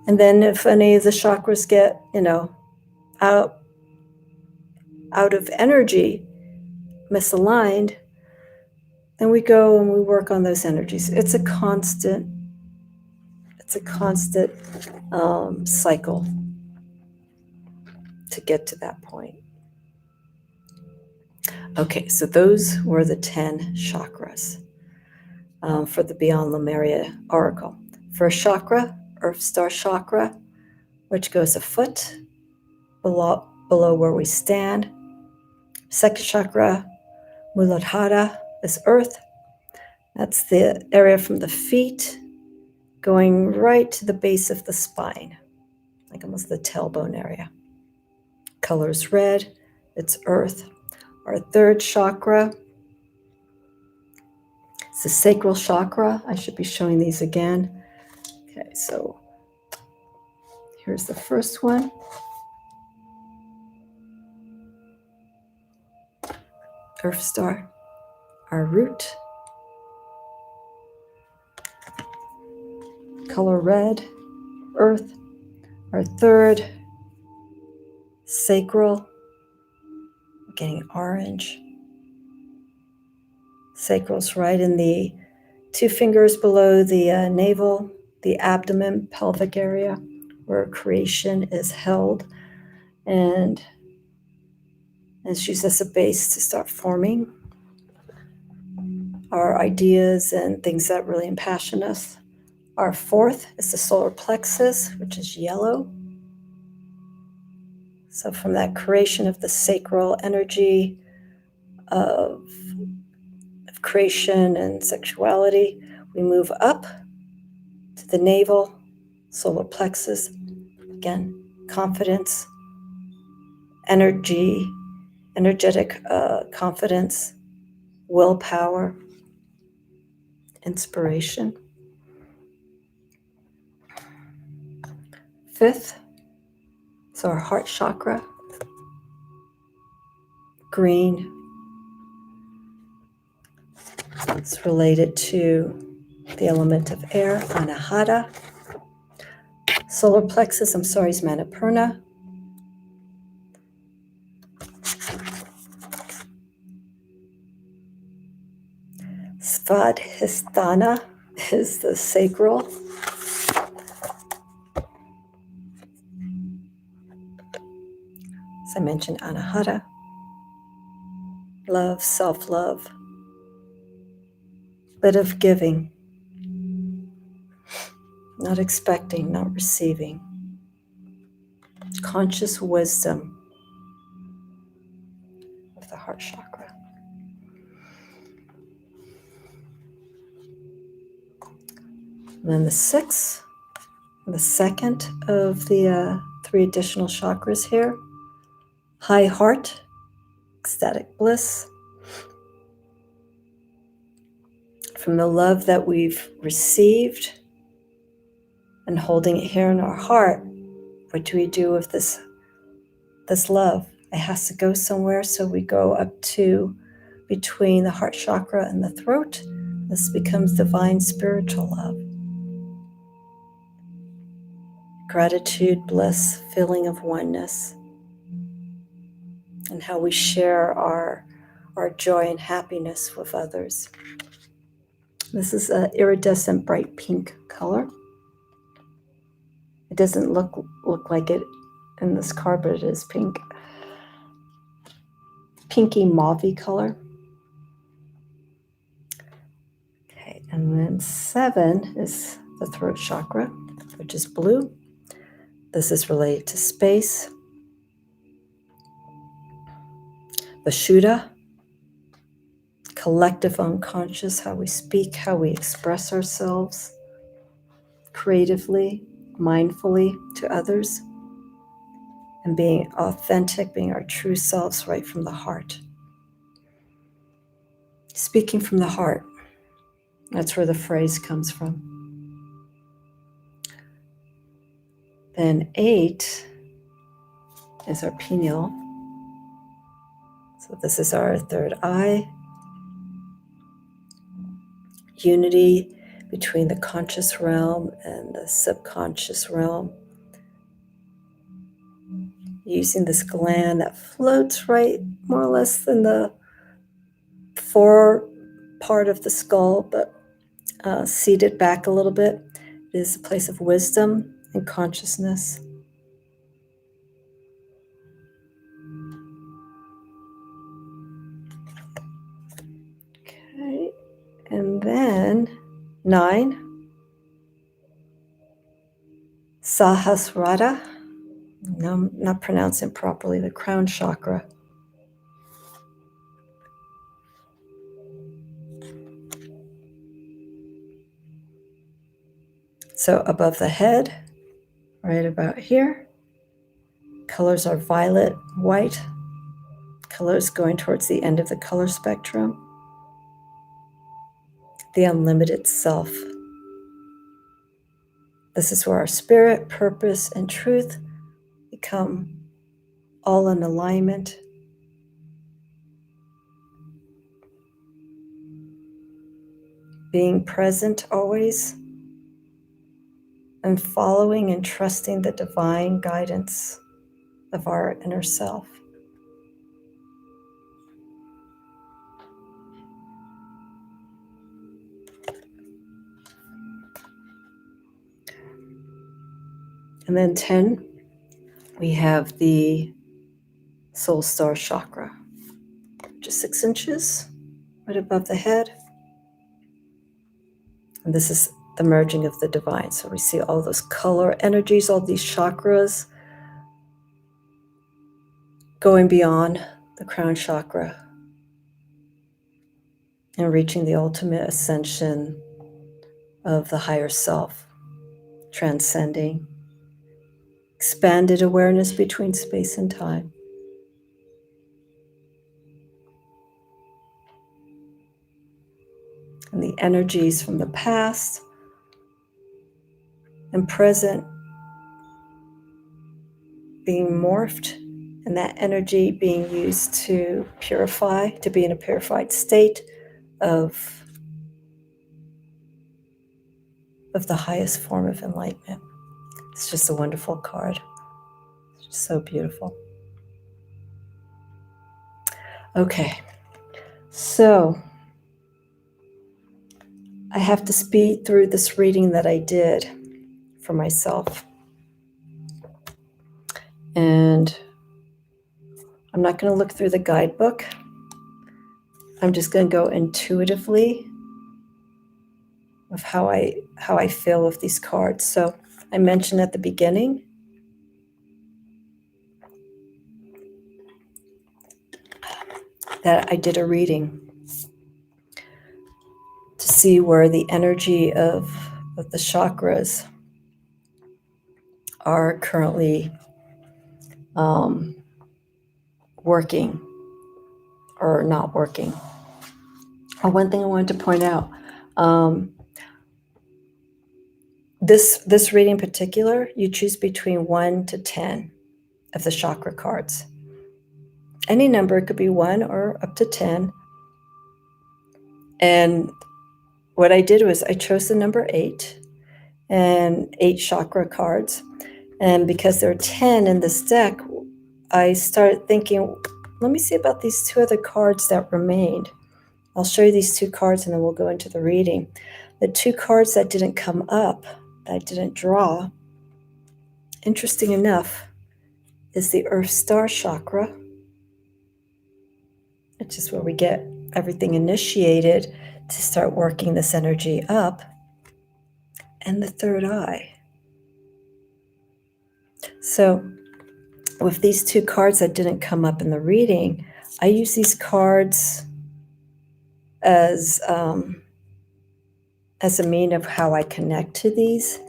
And then if any of the chakras get, out of energy, misaligned, then we go and we work on those energies. It's a constant cycle to get to that point. Okay, so those were the 10 chakras for the Beyond Lemuria Oracle. First chakra, Earth Star Chakra, which goes a foot below where we stand. Second chakra, Muladhara, is Earth. That's the area from the feet going right to the base of the spine, like almost the tailbone area. Color's red, it's Earth. Our third chakra, it's the sacral chakra. I should be showing these again. Okay, so here's the first one. Earth Star, our root. Color red, Earth. Our third, sacral, getting orange. Sacral's right in the 2 fingers below the navel, the abdomen, pelvic area, where creation is held. And and it's used as a base to start forming our ideas and things that really impassion us. Our fourth is the solar plexus, which is yellow. So from that creation of the sacral energy of creation and sexuality, we move up to the navel, solar plexus. Again, confidence, energetic confidence, willpower, inspiration. Fifth, so our heart chakra, green. It's related to the element of air, anahara. Solar plexus, is Manipurna. Svadhisthana is the sacral. As I mentioned, anahara, love, self-love, bit of giving, not expecting, not receiving. Conscious wisdom of the heart chakra. And then the sixth, the second of the three additional chakras here, high heart, ecstatic bliss. From the love that we've received and holding it here in our heart, what do we do with this love? It has to go somewhere, so we go up to between the heart chakra and the throat. This becomes divine spiritual love. Gratitude, bliss, feeling of oneness, and how we share our joy and happiness with others. This is an iridescent bright pink color. It doesn't look like it in this card, but it is pink. Pinky mauvey color. Okay, and then 7 is the throat chakra, which is blue. This is related to space. Vishuddha, collective unconscious, how we speak, how we express ourselves creatively, mindfully to others, and being authentic, being our true selves right from the heart. Speaking from the heart, that's where the phrase comes from. Then 8 is our pineal. So this is our third eye. Unity between the conscious realm and the subconscious realm. Using this gland that floats right more or less in the fore part of the skull, but seated back a little bit. It is a place of wisdom and consciousness. Okay, and then 9, Sahasrara. No, I'm not pronouncing it properly, the crown chakra. So above the head, right about here, colors are violet, white, colors going towards the end of the color spectrum, the unlimited self. This is where our spirit, purpose, and truth become all in alignment. Being present always, and following and trusting the divine guidance of our inner self. And then 10, we have the Soul Star Chakra, just 6 inches right above the head. And this is the merging of the divine. So we see all those color energies, all these chakras going beyond the crown chakra and reaching the ultimate ascension of the higher self, transcending, expanded awareness between space and time. And the energies from the past and present being morphed, and that energy being used to purify, to be in a purified state of the highest form of enlightenment. It's just a wonderful card. It's just so beautiful. Okay, so I have to speed through this reading that I did for myself. And I'm not going to look through the guidebook. I'm just going to go intuitively of how I feel with these cards. So I mentioned at the beginning that I did a reading to see where the energy of the chakras are currently working or not working. One thing I wanted to point out, this reading in particular, you choose between 1 to 10 of the chakra cards. Any number, it could be 1 or up to 10. And what I did was I chose the number 8 and 8 chakra cards. And because there are 10 in this deck, I started thinking, let me see about these 2 other cards that remained. I'll show you these 2 cards and then we'll go into the reading. The 2 cards that didn't come up, that I didn't draw, interesting enough, is the Earth Star Chakra, which is where we get everything initiated to start working this energy up, and the third eye. So with these 2 cards that didn't come up in the reading, I use these cards as a mean of how I connect to these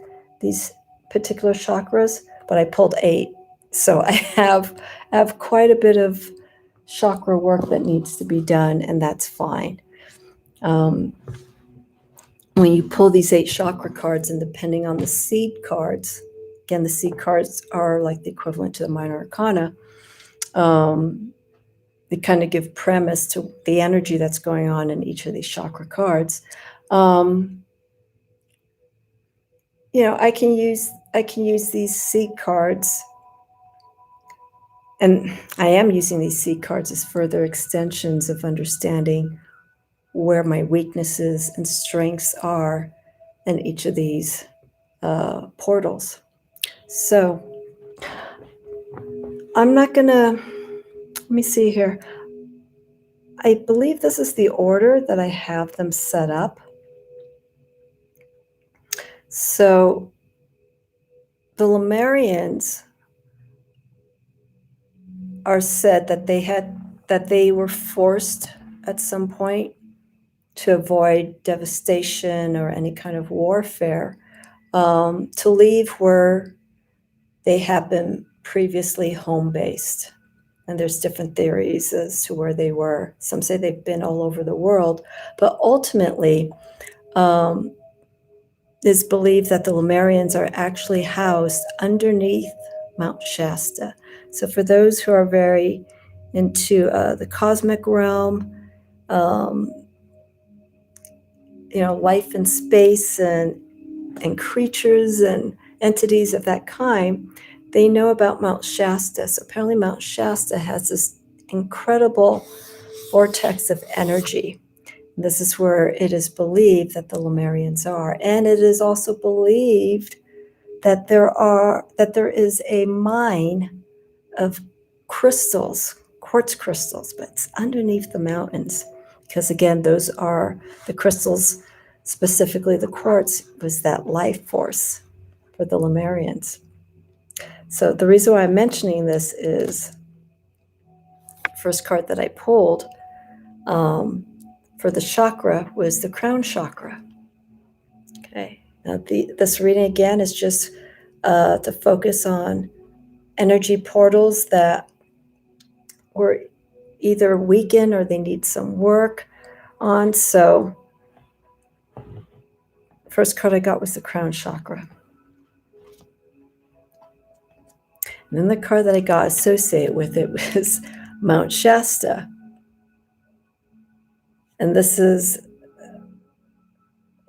particular chakras, but I pulled 8. So I have quite a bit of chakra work that needs to be done, and that's fine. When you pull these 8 chakra cards, and depending on the seed cards, again, the seed cards are like the equivalent to the minor arcana, they kind of give premise to the energy that's going on in each of these chakra cards. I can use these seed cards, and I am using these seed cards as further extensions of understanding where my weaknesses and strengths are in each of these portals. So I'm not gonna, let me see here. I believe this is the order that I have them set up. So the Lemurians are said that they were forced at some point to avoid devastation or any kind of warfare, to leave where they have been previously home-based. And there's different theories as to where they were. Some say they've been all over the world, but ultimately it's believed that the Lemurians are actually housed underneath Mount Shasta. So for those who are very into the cosmic realm, life in space and creatures and entities of that kind, they know about Mount Shasta. So apparently Mount Shasta has this incredible vortex of energy. This is where it is believed that the Lemurians are. And it is also believed that there is a mine of crystals, quartz crystals, but it's underneath the mountains. Because again, those are the crystals, specifically the quartz, was that life force for the Lemurians. So the reason why I'm mentioning this is the first card that I pulled for the chakra was the crown chakra. Okay, now this reading again is just to focus on energy portals that were either weakened or they need some work on. So first card I got was the crown chakra. And then the card that I got associated with it was Mount Shasta. And this is,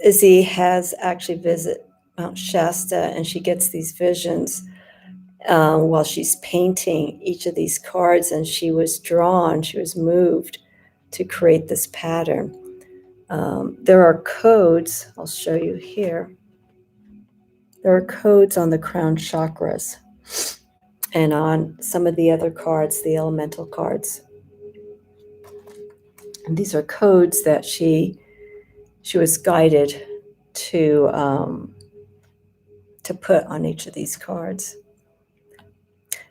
Izzy has actually visited Mount Shasta, and she gets these visions while she's painting each of these cards, and she was moved to create this pattern. There are codes, I'll show you here. There are codes on the crown chakras and on some of the other cards, the elemental cards. And these are codes that she was guided to put on each of these cards.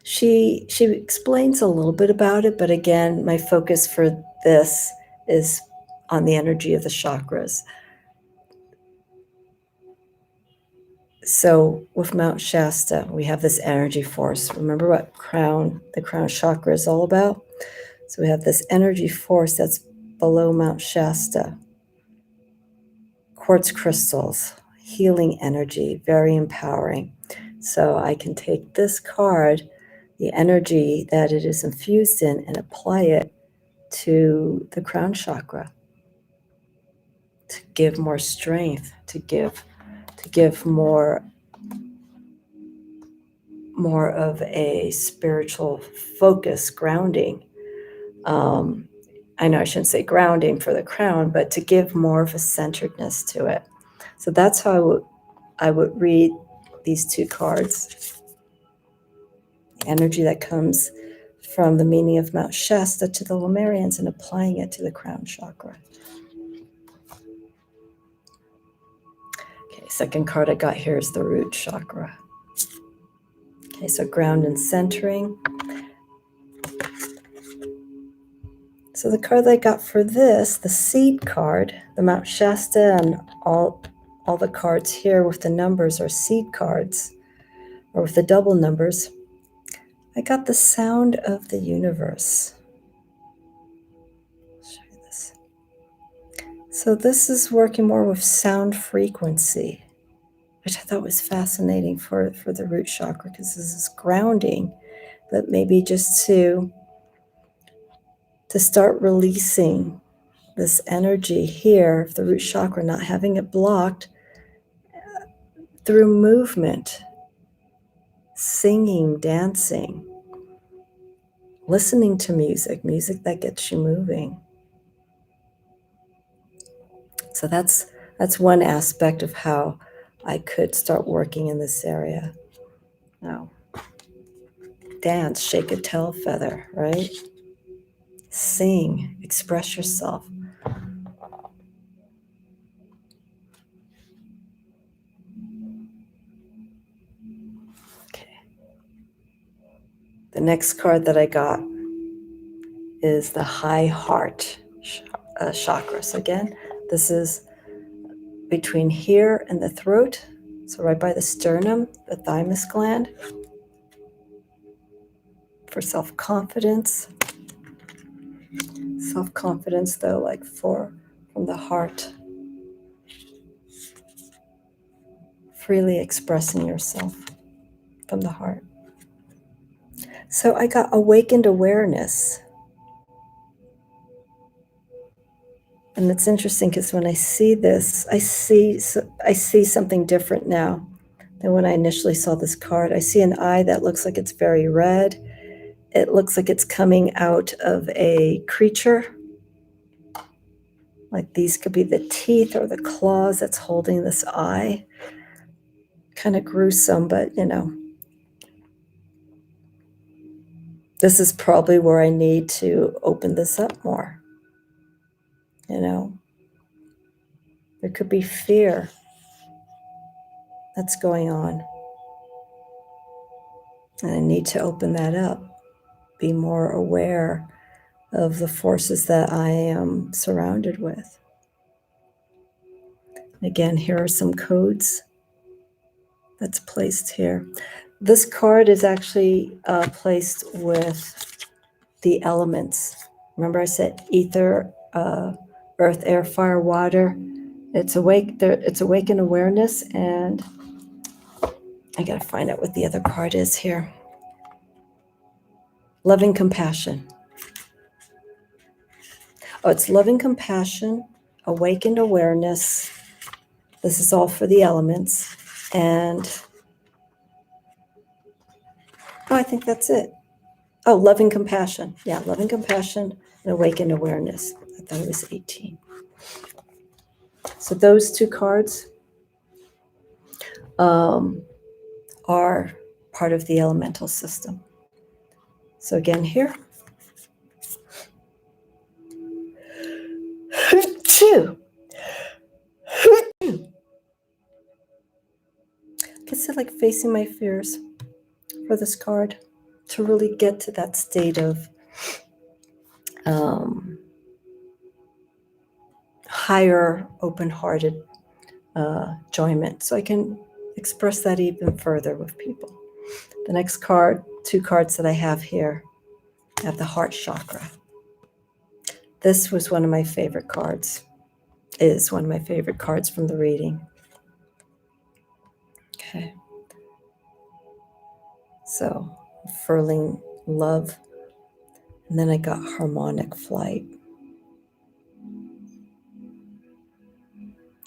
She explains a little bit about it, but again, my focus for this is on the energy of the chakras. So with Mount Shasta, we have this energy force. Remember what the crown chakra is all about? So we have this energy force that's below Mount Shasta. Quartz crystals, healing energy, very empowering. So I can take this card, the energy that it is infused in, and apply it to the crown chakra to give more strength, to give more of a spiritual focus, grounding. I know I shouldn't say grounding for the crown, but to give more of a centeredness to it. So that's how I would read these two cards. The energy that comes from the meaning of Mount Shasta to the Lemurians and applying it to the crown chakra. Okay, second card I got here is the root chakra. Okay, so ground and centering. So the card that I got for this, the seed card, the Mount Shasta, and all the cards here with the numbers are seed cards, or with the double numbers. I got the sound of the universe. I'll show you this. So this is working more with sound frequency, which I thought was fascinating for the root chakra, because this is grounding, but maybe just to start releasing this energy here of the root chakra, not having it blocked, through movement, singing, dancing, listening to music that gets you moving. So that's one aspect of how I could start working in this area. Now, dance, shake a tail feather, right? Sing, express yourself. Okay. The next card that I got is the high heart chakra. So again, this is between here and the throat. So right by the sternum, the thymus gland. For self-confidence. Self-confidence, though, like from the heart. Freely expressing yourself from the heart. So I got awakened awareness. And it's interesting because when I see this, I see something different now than when I initially saw this card. I see an eye that looks like it's very red. It looks like it's coming out of a creature. Like these could be the teeth or the claws that's holding this eye. Kind of gruesome, but This is probably where I need to open this up more. You know, there could be fear that's going on. And I need to open that up, be more aware of the forces that I am surrounded with. Again, here are some codes that's placed here. This card is actually placed with the elements. Remember I said ether, earth, air, fire, water. It's awakened awareness, and I gotta find out what the other card is here. Loving compassion. Oh, it's loving compassion, awakened awareness. This is all for the elements. And, oh, I think that's it. Oh, loving compassion. Yeah, loving compassion and awakened awareness. I thought it was 18. So those two cards are part of the elemental system. So again here. Two. I guess I like facing my fears for this card to really get to that state of higher open-hearted enjoyment, so I can express that even further with people. The next card, two cards that I have here, I have the Heart Chakra. This was one of my favorite cards, is one of my favorite cards from the reading. Okay. So, furling love. And then I got harmonic flight.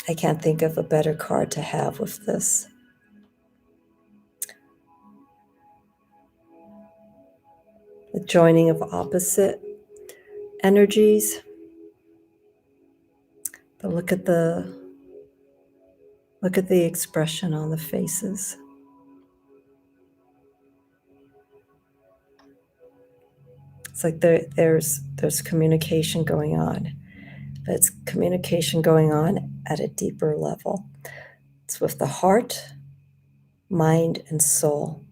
I can't think of a better card to have with this. The joining of opposite energies. But look at the expression on the faces. It's like there's communication going on, but it's communication going on at a deeper level. It's with the heart, mind, and soul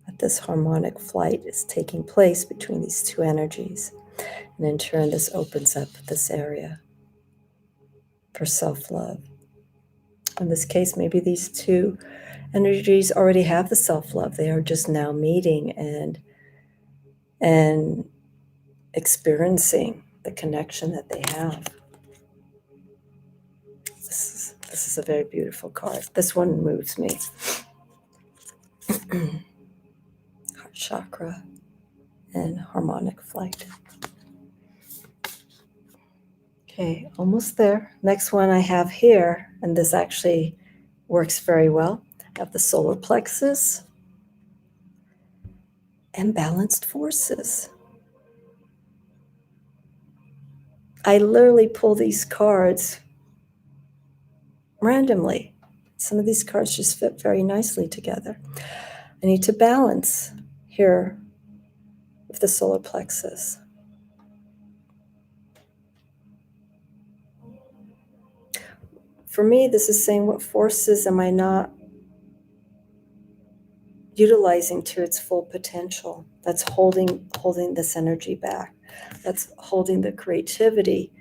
that this harmonic flight is taking place between these two energies. And in turn, this opens up this area for self-love. In this case, maybe these two energies already have the self-love. They are just now meeting and experiencing the connection that they have. This is a very beautiful card. This one moves me. Heart chakra and harmonic flight. Okay, almost there. Next one I have here, and this actually works very well. I have the solar plexus and balanced forces. I literally pull these cards randomly. Some of these cards just fit very nicely together. I need to balance here with the solar plexus. For me, this is saying, what forces am I not utilizing to its full potential? That's holding this energy back. That's holding the creativity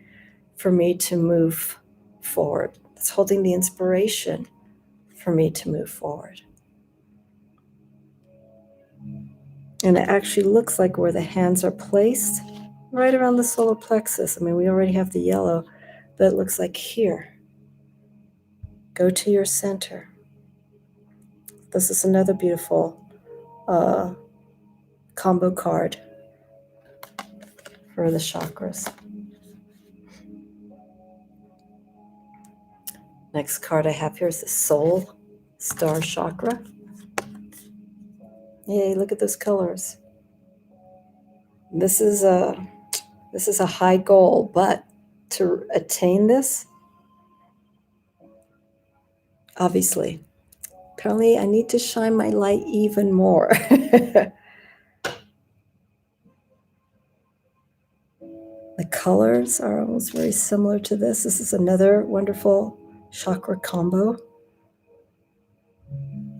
for me to move forward. That's holding the inspiration for me to move forward. And it actually looks like where the hands are placed, right around the solar plexus. I mean, we already have the yellow, but it looks like here. Go to your center. This is another beautiful combo card for the chakras. Next card I have here is the Soul Star Chakra. Yay, look at those colors. This is a high goal, but to attain this, obviously, apparently I need to shine my light even more. colors are almost very similar to this. This is another wonderful chakra combo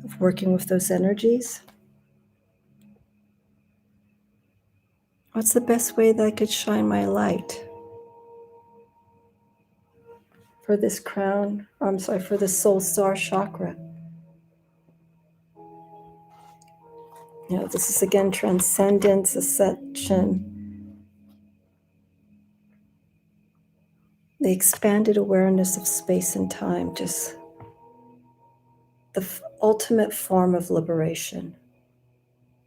of working with those energies. What's the best way that I could shine my light for this crown? I'm sorry, for the Soul Star Chakra. You know, this is again transcendence, ascension, the expanded awareness of space and time, just the ultimate form of liberation,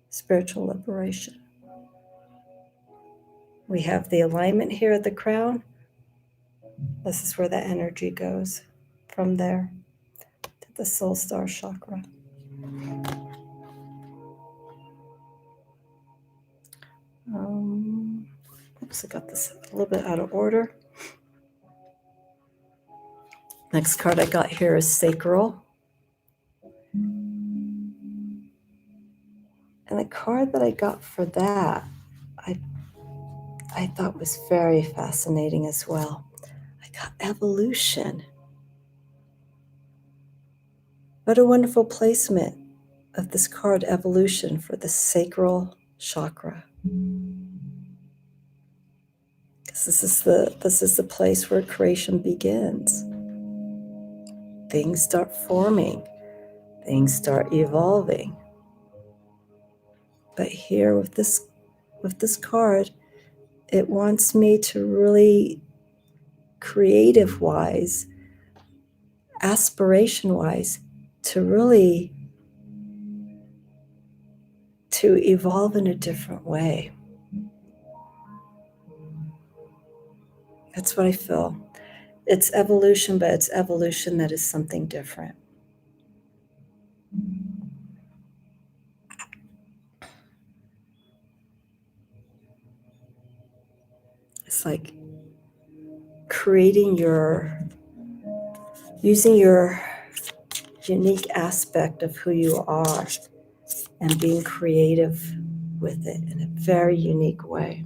spiritual liberation. We have the alignment here at the crown. This is where that energy goes from there to the Soul Star Chakra. Oops, I got this a little bit out of order. Next card I got here is Sacral. And the card that I got for that, I thought was very fascinating as well. I got Evolution. What a wonderful placement of this card, Evolution, for the Sacral Chakra. Because this is the place where creation begins. Things start forming. Things start evolving. But here with this card, it wants me to really creative-wise, aspiration-wise, to evolve in a different way. That's what I feel. It's evolution, but it's evolution that is something different. It's like using your unique aspect of who you are and being creative with it in a very unique way.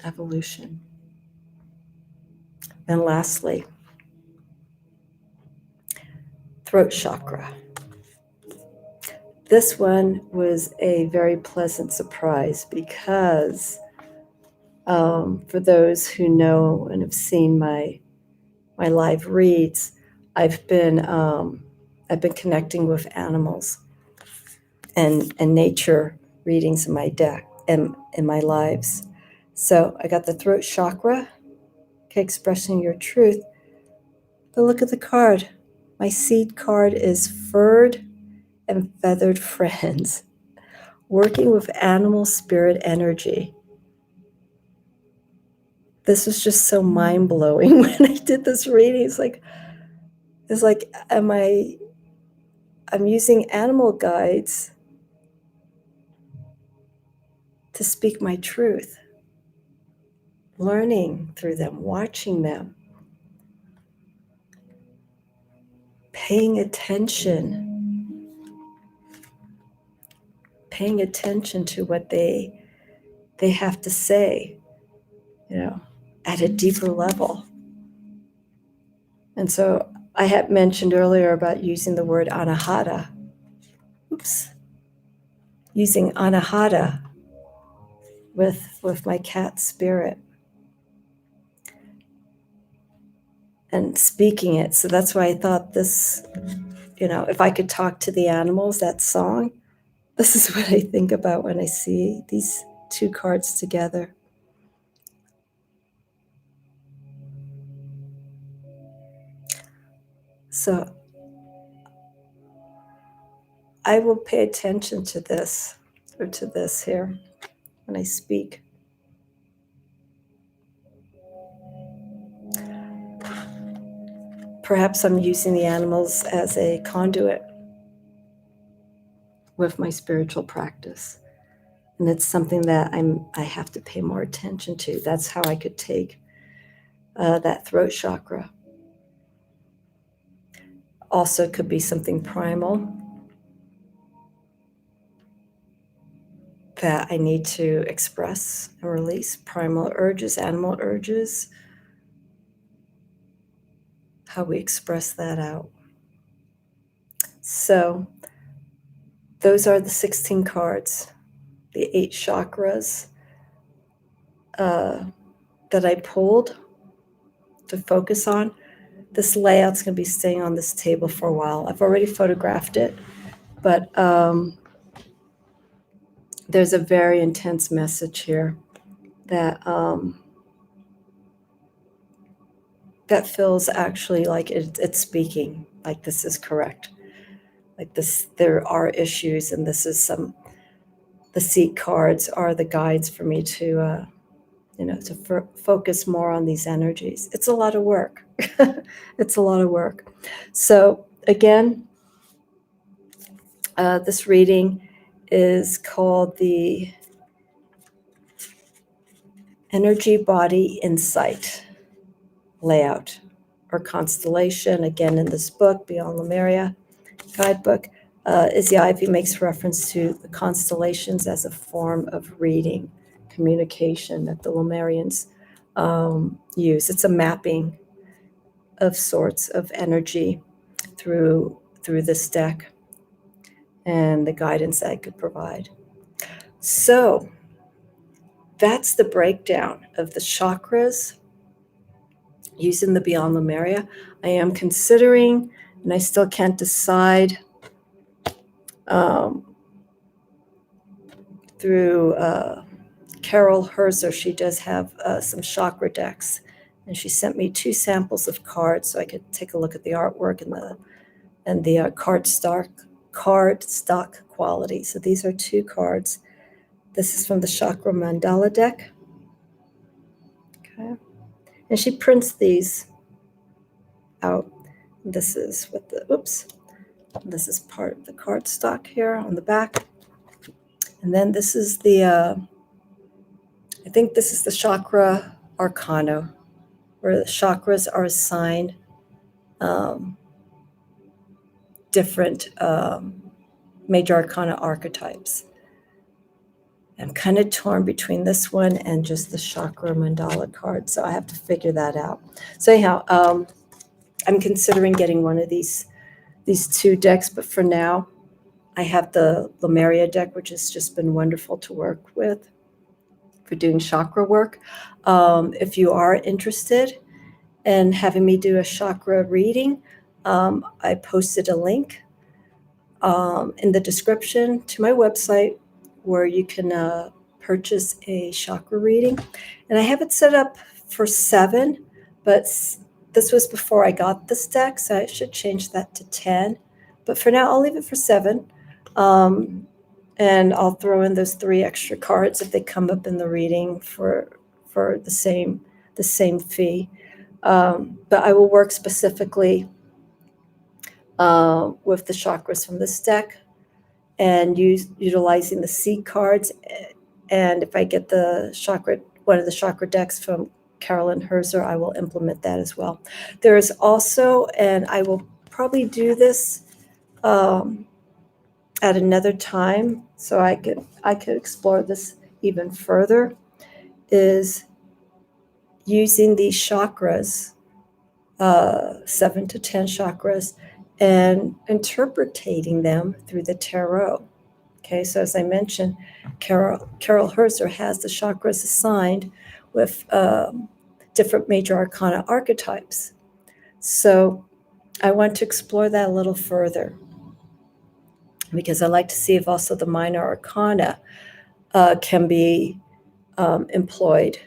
Evolution. And lastly, throat chakra. This one was a very pleasant surprise because for those who know and have seen my live reads, I've been connecting with animals and nature readings in my deck and in my lives. So I got the throat chakra, okay, expressing your truth. But look at the card. My seed card is furred and feathered friends, working with animal spirit energy. This was just so mind-blowing when I did this reading. It's like I'm using animal guides to speak my truth, learning through them, watching them, paying attention to what they have to say, at a deeper level. And so I had mentioned earlier about using the word anahara. Using anahara with my cat spirit and speaking it. So that's why I thought this, if I could talk to the animals, that song, this is what I think about when I see these two cards together. So I will pay attention to this here when I speak. Perhaps I'm using the animals as a conduit with my spiritual practice. And it's something that I have to pay more attention to. That's how I could take that throat chakra. Also could be something primal. that I need to express and release primal urges, animal urges, how we express that out. So those are the 16 cards, the 8 chakras that I pulled to focus on. This layout's going to be staying on this table for a while. I've already photographed it, but there's a very intense message here that that feels actually like it's speaking, like this is correct, like this, there are issues, and this is the seat cards are the guides for me to to focus more on these energies. It's a lot of work. It's a lot of work. So again, this reading is called the Energy Body Insight Layout or Constellation. Again, in this book, Beyond Lemuria guidebook, Izzy Ivy makes reference to the constellations as a form of reading, communication that the Lemurians use. It's a mapping of sorts of energy through this deck and the guidance that I could provide. So that's the breakdown of the chakras using the Beyond Lemuria. I am considering, and I still can't decide, through Carol Herzer. She does have some chakra decks, and she sent me 2 samples of cards so I could take a look at the artwork and the card stock quality. So these are 2 cards. This is from the Chakra Mandala deck. Okay. And she prints these out. This is what this is part of the card stock here on the back. And then this is the, I think this is the Chakra Arcana, where the chakras are assigned different major arcana archetypes. I'm kind of torn between this one and just the Chakra Mandala card, so I have to figure that out. So anyhow, I'm considering getting one of these 2 decks, but for now, I have the Lemuria deck, which has just been wonderful to work with for doing chakra work. If you are interested in having me do a chakra reading, I posted a link in the description to my website where you can purchase a chakra reading. And I have it set up for 7, but this was before I got this deck, so I should change that to 10. But for now, I'll leave it for 7. And I'll throw in those 3 extra cards if they come up in the reading for the same fee. But I will work specifically with the chakras from this deck and utilizing the seed cards. And if I get one of the chakra decks from Carolyn Herzer, I will implement that as well. There is also, and I will probably do this at another time, so I could explore this even further, is using these chakras, 7 to 10 chakras, and interpreting them through the tarot. Okay, so as I mentioned, Carol Herzer has the chakras assigned with different major arcana archetypes. So I want to explore that a little further, because I like to see if also the minor arcana can be employed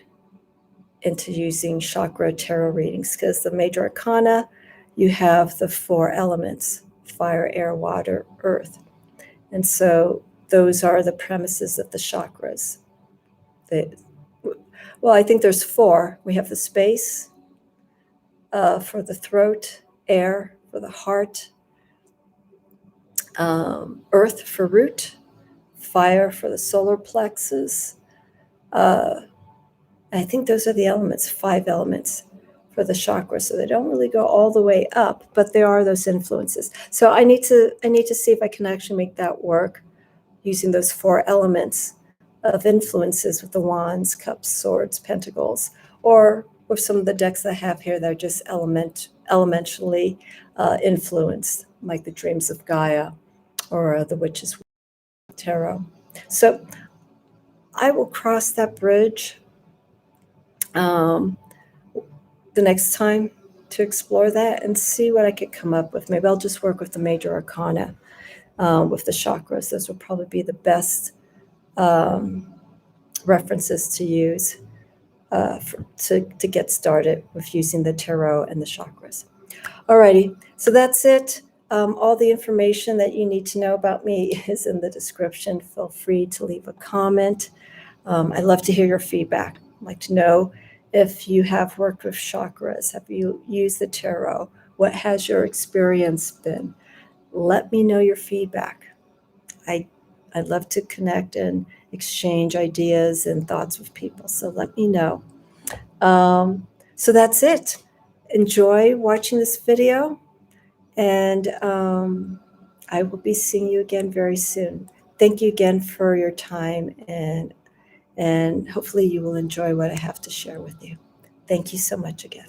into using chakra tarot readings, because the major arcana, you have the 4 elements: fire, air, water, earth. And so those are the premises of the chakras. Well, I think there's 4. We have the space for the throat, air for the heart, earth for root, fire for the solar plexus. I think those are the elements, 5 elements for the chakra. So they don't really go all the way up, but there are those influences. So I need to see if I can actually make that work using those 4 elements of influences with the wands, cups, swords, pentacles, or with some of the decks I have here that are just elementally influenced, like the Dreams of Gaia or the Witch's Tarot. So I will cross that bridge the next time to explore that and see what I could come up with. Maybe I'll just work with the major arcana with the chakras. Those will probably be the best references to use to get started with using the tarot and the chakras. Alrighty, so that's it. All the information that you need to know about me is in the description. Feel free to leave a comment. I'd love to hear your feedback. I'd like to know if you have worked with chakras. Have you used the tarot? What has your experience been? Let me know your feedback. I'd love to connect and exchange ideas and thoughts with people. So let me know. So that's it. Enjoy watching this video, and I will be seeing you again very soon. Thank you again for your time, and hopefully you will enjoy what I have to share with you. Thank you so much again.